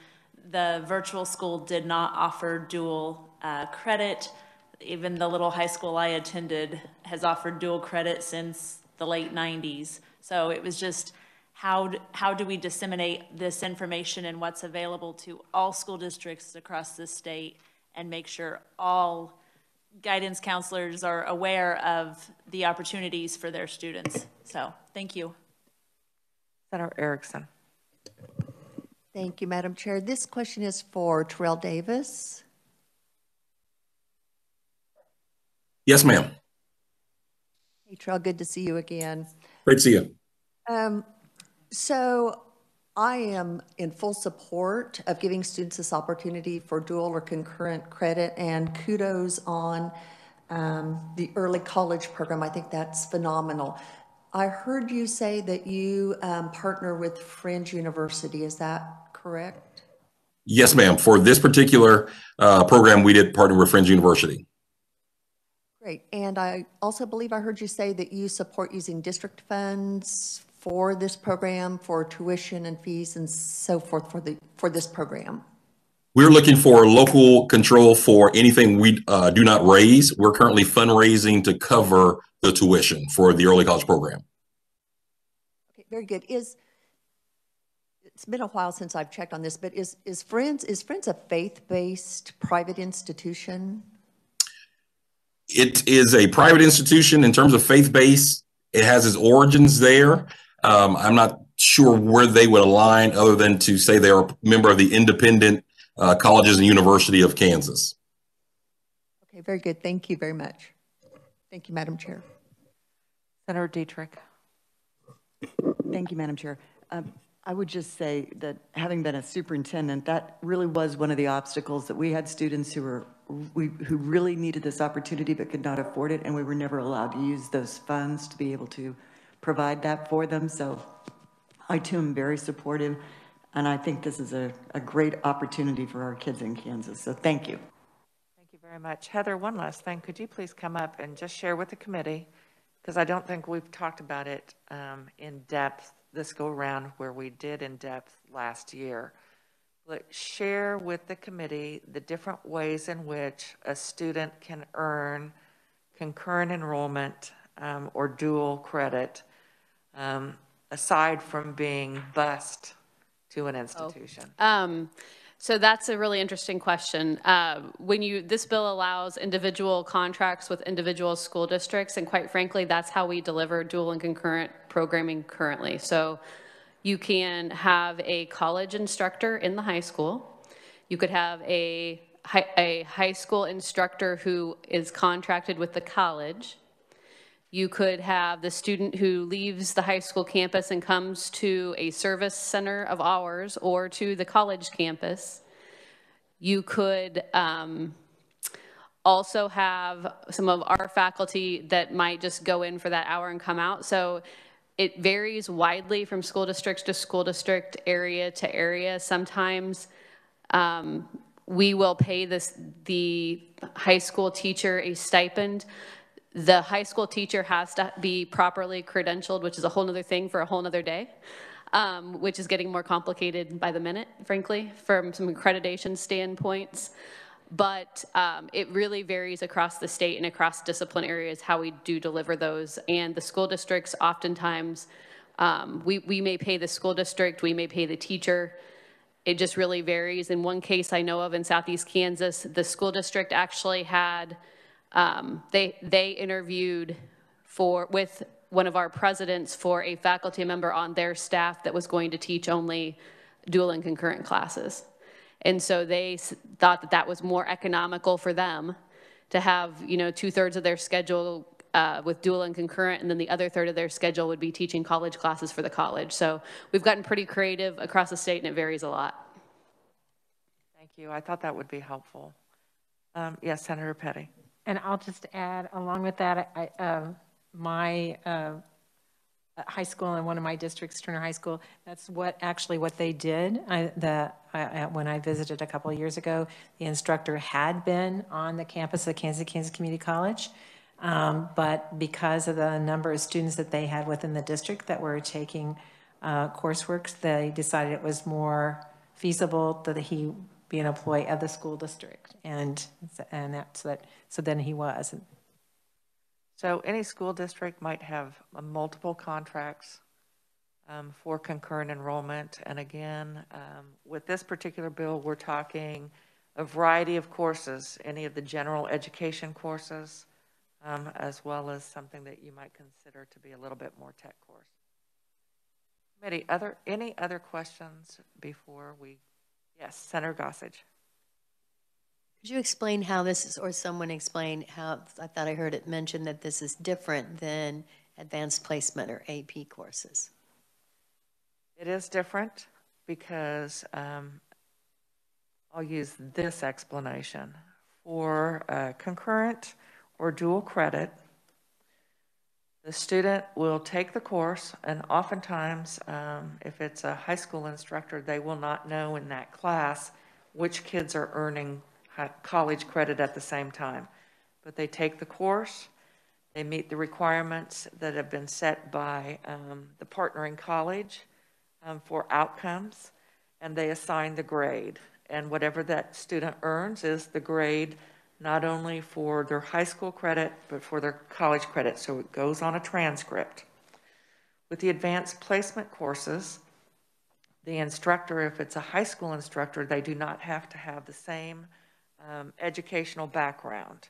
The virtual school did not offer dual credit. Even the little high school I attended has offered dual credit since the late 90s. So it was just, how do we disseminate this information and what's available to all school districts across the state and make sure all guidance counselors are aware of the opportunities for their students. So thank you. Senator Erickson. Thank you, Madam Chair. This question is for Terrell Davis. Yes, ma'am. Hey, Terrell, good to see you again. Great to see you. So I am in full support of giving students this opportunity for dual or concurrent credit, and kudos on the early college program. I think that's phenomenal. I heard you say that you partner with Fringe University. Is that correct? Yes, ma'am. For this particular program, we did partner with Fringe University. Great. And I also believe I heard you say that you support using district funds for this program, for tuition and fees and so forth for this program. We're looking for local control for anything we do not raise. We're currently fundraising to cover the tuition for the early college program. Okay, very good. It's been a while since I've checked on this, but is Friends a faith-based private institution? It is a private institution in terms of faith-based. It has its origins there. I'm not sure where they would align other than to say they're a member of the Independent Colleges and University of Kansas. Okay, very good. Thank you very much. Thank you, Madam Chair. Senator Dietrich. Thank you, Madam Chair. I would just say that having been a superintendent, that really was one of the obstacles, that we had students who really needed this opportunity but could not afford it, and we were never allowed to use those funds to be able to provide that for them. So I too am very supportive, and I think this is a great opportunity for our kids in Kansas. So thank you. Thank you very much. Heather, one last thing. Could you please come up and just share with the committee, because I don't think we've talked about it in depth this go around where we did in depth last year. But share with the committee the different ways in which a student can earn concurrent enrollment or dual credit, aside from being bused to an institution. So that's a really interesting question. This bill allows individual contracts with individual school districts, and quite frankly, that's how we deliver dual and concurrent programming currently. So you can have a college instructor in the high school. You could have a high school instructor who is contracted with the college. You could have the student who leaves the high school campus and comes to a service center of ours or to the college campus. You could also have some of our faculty that might just go in for that hour and come out. So it varies widely from school district to school district, area to area. Sometimes we will pay the high school teacher a stipend. The high school teacher has to be properly credentialed, which is a whole nother thing for a whole nother day, which is getting more complicated by the minute, frankly, from some accreditation standpoints. But it really varies across the state and across discipline areas how we do deliver those. And the school districts oftentimes, we may pay the school district, we may pay the teacher. It just really varies. In one case I know of in Southeast Kansas, the school district actually had they interviewed with one of our presidents for a faculty member on their staff that was going to teach only dual and concurrent classes. And so they thought that that was more economical for them to have, 2/3 of their schedule with dual and concurrent, and then the other third of their schedule would be teaching college classes for the college. So we've gotten pretty creative across the state, and it varies a lot. Thank you. I thought that would be helpful. Yes, Senator Petty. And I'll just add, along with that, my high school in one of my districts, Turner High School, that's what they did. When I visited a couple of years ago, the instructor had been on the campus of Kansas Community College, but because of the number of students that they had within the district that were taking coursework, they decided it was more feasible that he be an employee of the school district, and that's that. So then he was. So any school district might have multiple contracts for concurrent enrollment. And again, with this particular bill, we're talking a variety of courses, any of the general education courses, as well as something that you might consider to be a little bit more tech course. Committee, any other questions before we? Yes, Senator Gossage. Could you explain how this is, or someone explain how, I thought I heard it mentioned that this is different than advanced placement or AP courses? It is different because I'll use this explanation. For concurrent or dual credit, the student will take the course, and oftentimes, if it's a high school instructor, they will not know in that class which kids are earning college credit at the same time. But they take the course, they meet the requirements that have been set by the partnering college for outcomes, and they assign the grade. And whatever that student earns is the grade not only for their high school credit, but for their college credit. So it goes on a transcript. With the advanced placement courses, the instructor, if it's a high school instructor, they do not have to have the same educational background.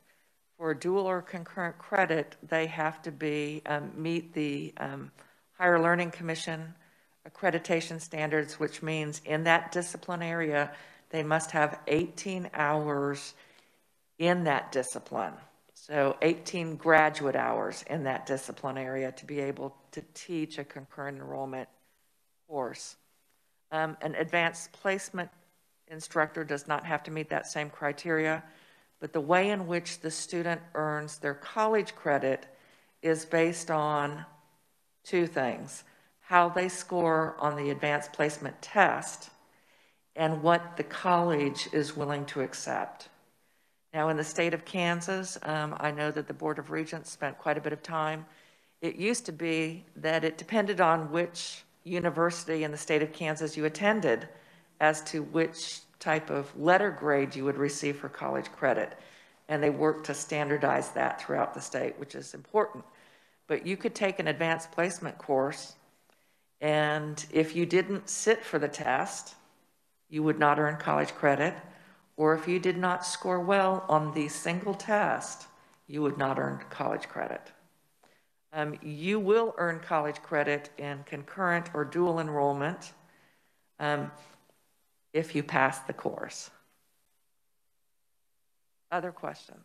For a dual or concurrent credit, they have to meet the Higher Learning Commission accreditation standards, which means in that discipline area, they must have 18 hours in that discipline. So 18 graduate hours in that discipline area to be able to teach a concurrent enrollment course. An advanced placement instructor does not have to meet that same criteria, but the way in which the student earns their college credit is based on two things: how they score on the advanced placement test and what the college is willing to accept. Now, in the state of Kansas, I know that the Board of Regents spent quite a bit of time. It used to be that it depended on which university in the state of Kansas you attended as to which type of letter grade you would receive for college credit. And they worked to standardize that throughout the state, which is important. But you could take an advanced placement course, and if you didn't sit for the test, you would not earn college credit, or if you did not score well on the single test, you would not earn college credit. You will earn college credit in concurrent or dual enrollment if you pass the course. Other questions?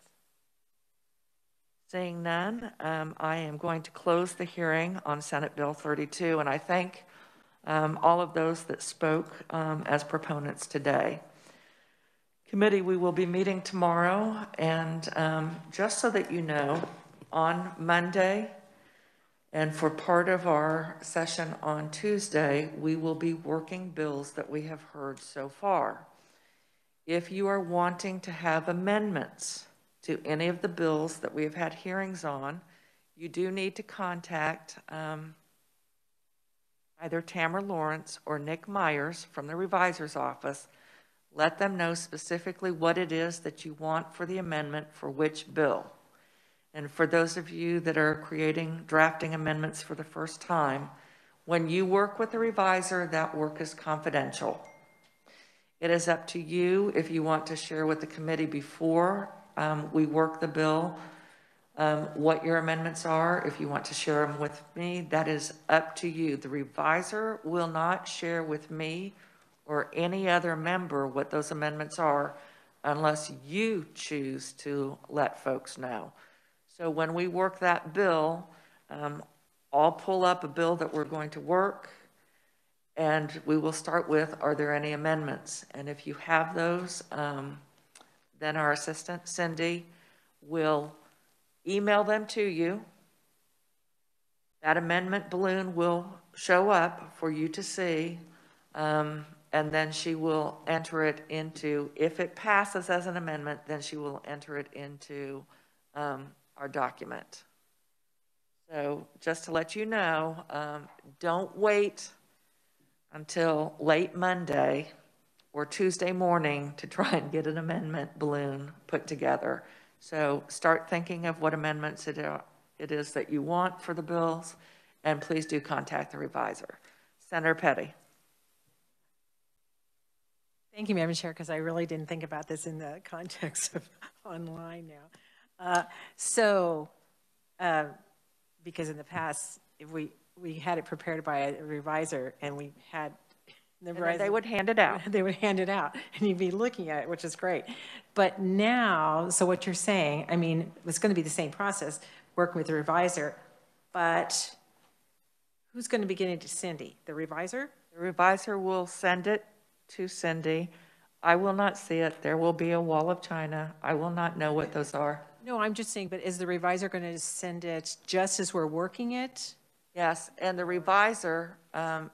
Seeing none, I am going to close the hearing on Senate Bill 32, and I thank all of those that spoke as proponents today. Committee, we will be meeting tomorrow, and just so that you know, on Monday and for part of our session on Tuesday, we will be working bills that we have heard so far. If you are wanting to have amendments to any of the bills that we have had hearings on, you do need to contact either Tamara Lawrence or Nick Myers from the revisor's office. Let them know specifically what it is that you want for the amendment for which bill. And for those of you that are drafting amendments for the first time, when you work with the revisor, that work is confidential. It is up to you if you want to share with the committee before we work the bill what your amendments are. If you want to share them with me, that is up to you. The revisor will not share with me or any other member what those amendments are unless you choose to let folks know. So when we work that bill, I'll pull up a bill that we're going to work, and we will start with, are there any amendments? And if you have those, then our assistant, Cindy, will email them to you. That amendment balloon will show up for you to see, and then she will enter it into, if it passes as an amendment, then she will enter it into our document. So just to let you know, don't wait until late Monday or Tuesday morning to try and get an amendment balloon put together. So start thinking of what amendments it is that you want for the bills, and please do contact the revisor. Senator Petty. Thank you, Madam Chair, because I really didn't think about this in the context of online now. Because in the past, if we had it prepared by a revisor, and we had the revisor, they would hand it out. They would hand it out, and you'd be looking at it, which is great. But now, so what you're saying, I mean, it's going to be the same process, working with the revisor, but who's going to be getting it to Cindy? The revisor? The revisor will send it to Cindy. I will not see it. There will be a wall of China. I will not know what those are. No, I'm just saying, but is the revisor going to send it just as we're working it? Yes, and the revisor,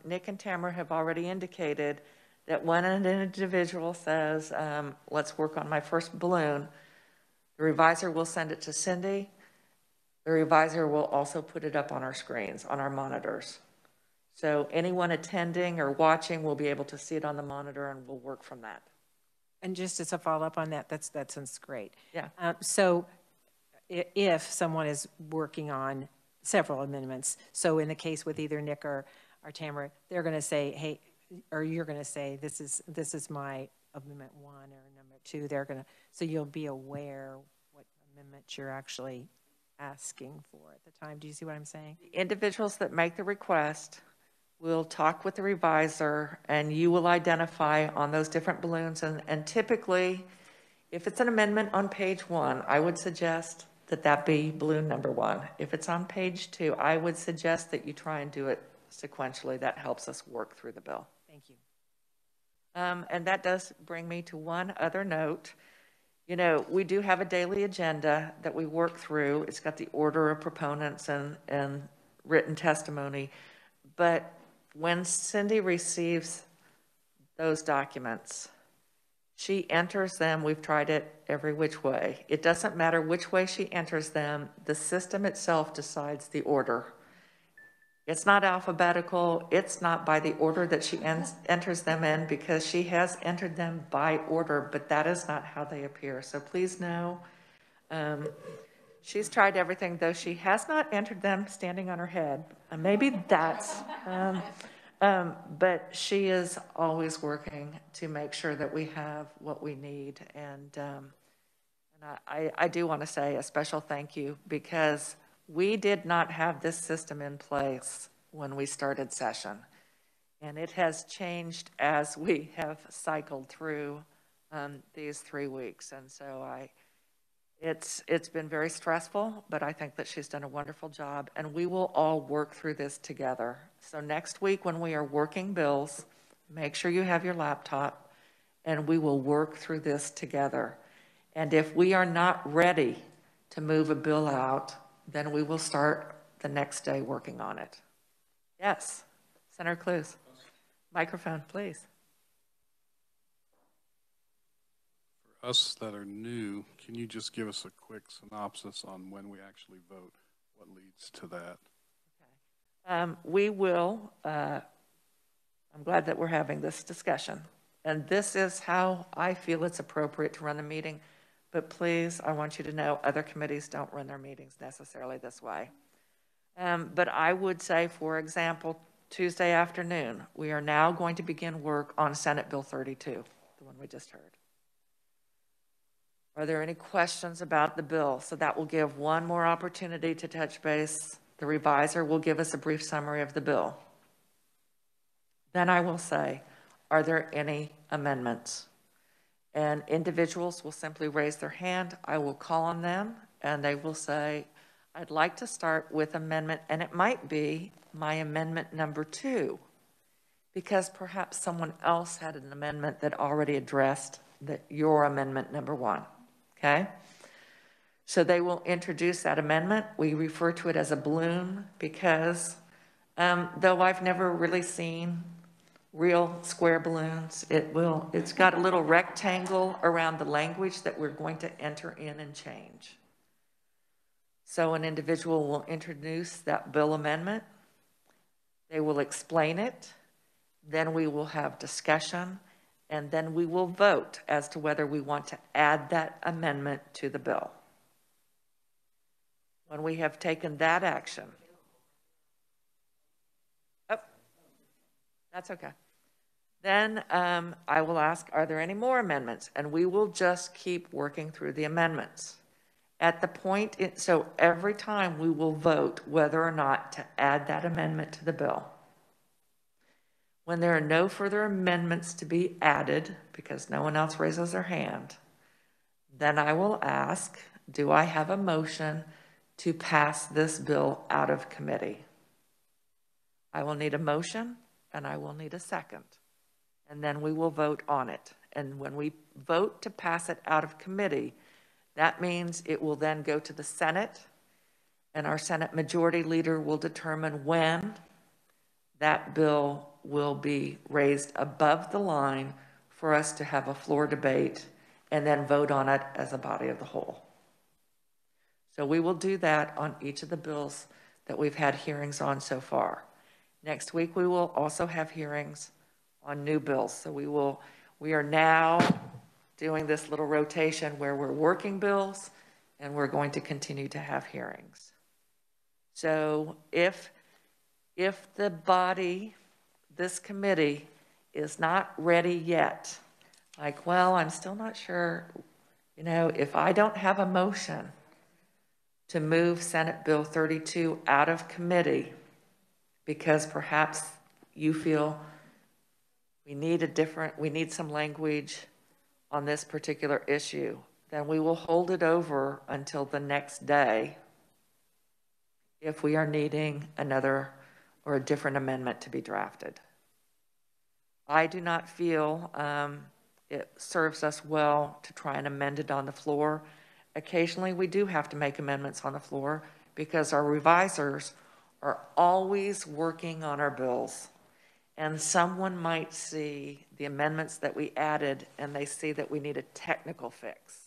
Nick and Tamara have already indicated that when an individual says, let's work on my first balloon, the revisor will send it to Cindy. The revisor will also put it up on our screens, on our monitors. So anyone attending or watching will be able to see it on the monitor, and we'll work from that. And just as a follow-up on that, that sounds great. Yeah. So if someone is working on several amendments, so in the case with either Nick or Tamara, they're going to say, hey, or you're going to say, this is my amendment 1 or number 2. They're going to, so you'll be aware what amendment you're actually asking for at the time. Do you see what I'm saying? The individuals that make the request will talk with the revisor, and you will identify on those different balloons. And typically, if it's an amendment on page 1, I would suggest that be balloon number 1. If it's on page 2, I would suggest that you try and do it sequentially. That helps us work through the bill. Thank you. And that does bring me to one other note. You know, we do have a daily agenda that we work through. It's got the order of proponents and written testimony. But when Cindy receives those documents, she enters them. We've tried it every which way. It doesn't matter which way she enters them. The system itself decides the order. It's not alphabetical. It's not by the order that she enters them in, because she has entered them by order, but that is not how they appear. So please know, she's tried everything, though she has not entered them standing on her head. Maybe that's But she is always working to make sure that we have what we need. And I do want to say a special thank you, because we did not have this system in place when we started session. And it has changed as we have cycled through these 3 weeks. And so it's been very stressful, but I think that she's done a wonderful job, and we will all work through this together. So next week when we are working bills, make sure you have your laptop, and we will work through this together. And if we are not ready to move a bill out, then we will start the next day working on it. Yes, Senator Clues. Microphone, please. For us that are new, can you just give us a quick synopsis on when we actually vote? What leads to that? Okay. We will, I'm glad that we're having this discussion. And this is how I feel it's appropriate to run the meeting. But please, I want you to know other committees don't run their meetings necessarily this way. But I would say, for example, Tuesday afternoon, we are now going to begin work on Senate Bill 32, the one we just heard. Are there any questions about the bill? So that will give one more opportunity to touch base. The reviser will give us a brief summary of the bill. Then I will say, are there any amendments? And individuals will simply raise their hand. I will call on them, and they will say, I'd like to start with amendment, and it might be my amendment number 2, because perhaps someone else had an amendment that already addressed your amendment number 1, okay? So they will introduce that amendment. We refer to it as a balloon because though I've never really seen real square balloons, it's got a little rectangle around the language that we're going to enter in and change. So an individual will introduce that bill amendment. They will explain it. Then we will have discussion, and then we will vote as to whether we want to add that amendment to the bill. When we have taken that action, that's okay. Then I will ask, are there any more amendments? And we will just keep working through the amendments. At the point, so every time we will vote whether or not to add that amendment to the bill. When there are no further amendments to be added, because no one else raises their hand, then I will ask, do I have a motion to pass this bill out of committee? I will need a motion, and I will need a second. And then we will vote on it. And when we vote to pass it out of committee, that means it will then go to the Senate, and our Senate Majority Leader will determine when that bill will be raised above the line for us to have a floor debate and then vote on it as a body of the whole. So we will do that on each of the bills that we've had hearings on so far. Next week, we will also have hearings on new bills. So we are now doing this little rotation where we're working bills and we're going to continue to have hearings. So if the body, this committee, is not ready yet, like, well, I'm still not sure, you know, if I don't have a motion to move Senate Bill 32 out of committee because perhaps you feel we need some language on this particular issue, then we will hold it over until the next day if we are needing another or a different amendment to be drafted. I do not feel it serves us well to try and amend it on the floor. Occasionally we do have to make amendments on the floor because our revisers are always working on our bills. And someone might see the amendments that we added and they see that we need a technical fix.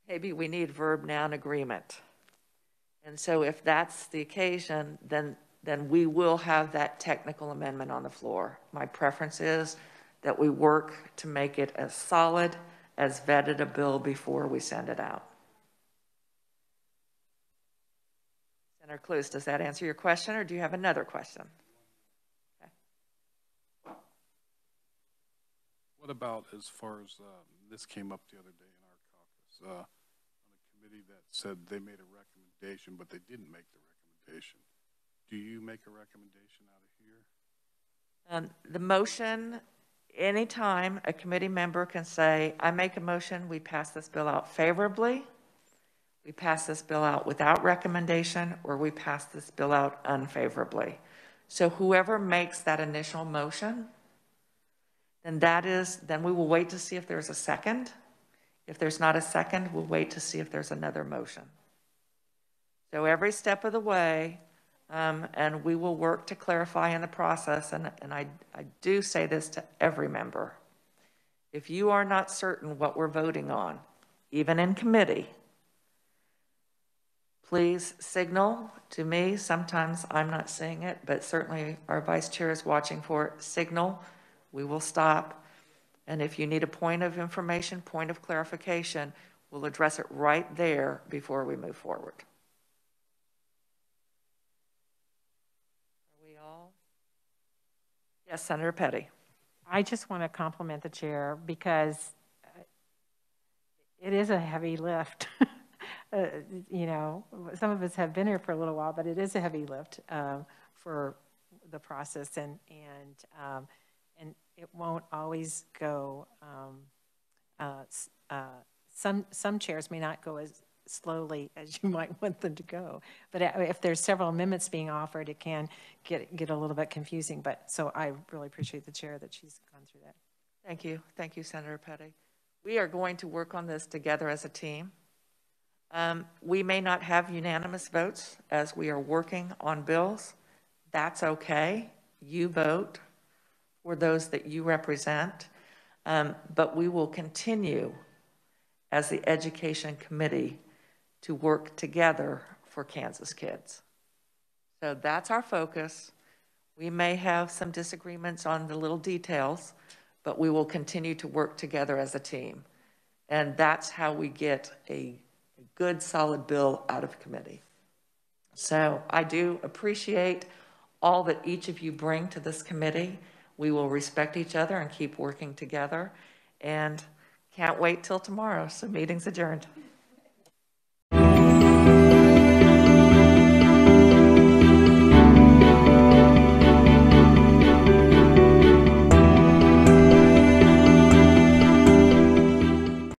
Maybe we need verb-noun agreement. And so if that's the occasion, then we will have that technical amendment on the floor. My preference is that we work to make it as solid as vetted a bill before we send it out. Senator Clues, does that answer your question, or do you have another question? What about as far as, this came up the other day in our caucus, on a committee that said they made a recommendation, but they didn't make the recommendation. Do you make a recommendation out of here? The motion, anytime a committee member can say, I make a motion, we pass this bill out favorably, we pass this bill out without recommendation, or we pass this bill out unfavorably. So whoever makes that initial motion, then we will wait to see if there's a second. If there's not a second, we'll wait to see if there's another motion. So every step of the way, and we will work to clarify in the process, and I do say this to every member. If you are not certain what we're voting on, even in committee, please signal to me. Sometimes I'm not seeing it, but certainly our vice chair is watching for it. Signal, we will stop. And if you need a point of information, point of clarification, we'll address it right there before we move forward. Are we all? Yes, Senator Petty. I just want to compliment the chair because it is a heavy lift. You know, some of us have been here for a little while, but it is a heavy lift for the process, and it won't always go. Some chairs may not go as slowly as you might want them to go, but if there's several amendments being offered, it can get a little bit confusing. But so I really appreciate the chair that she's gone through that. Thank you, Senator Petty. We are going to work on this together as a team. We may not have unanimous votes as we are working on bills. That's okay. You vote for those that you represent, but we will continue as the Education Committee to work together for Kansas kids. So that's our focus. We may have some disagreements on the little details, but we will continue to work together as a team. And that's how we get a good, solid bill out of committee. So I do appreciate all that each of you bring to this committee. We will respect each other and keep working together. And can't wait till tomorrow. So meeting's adjourned.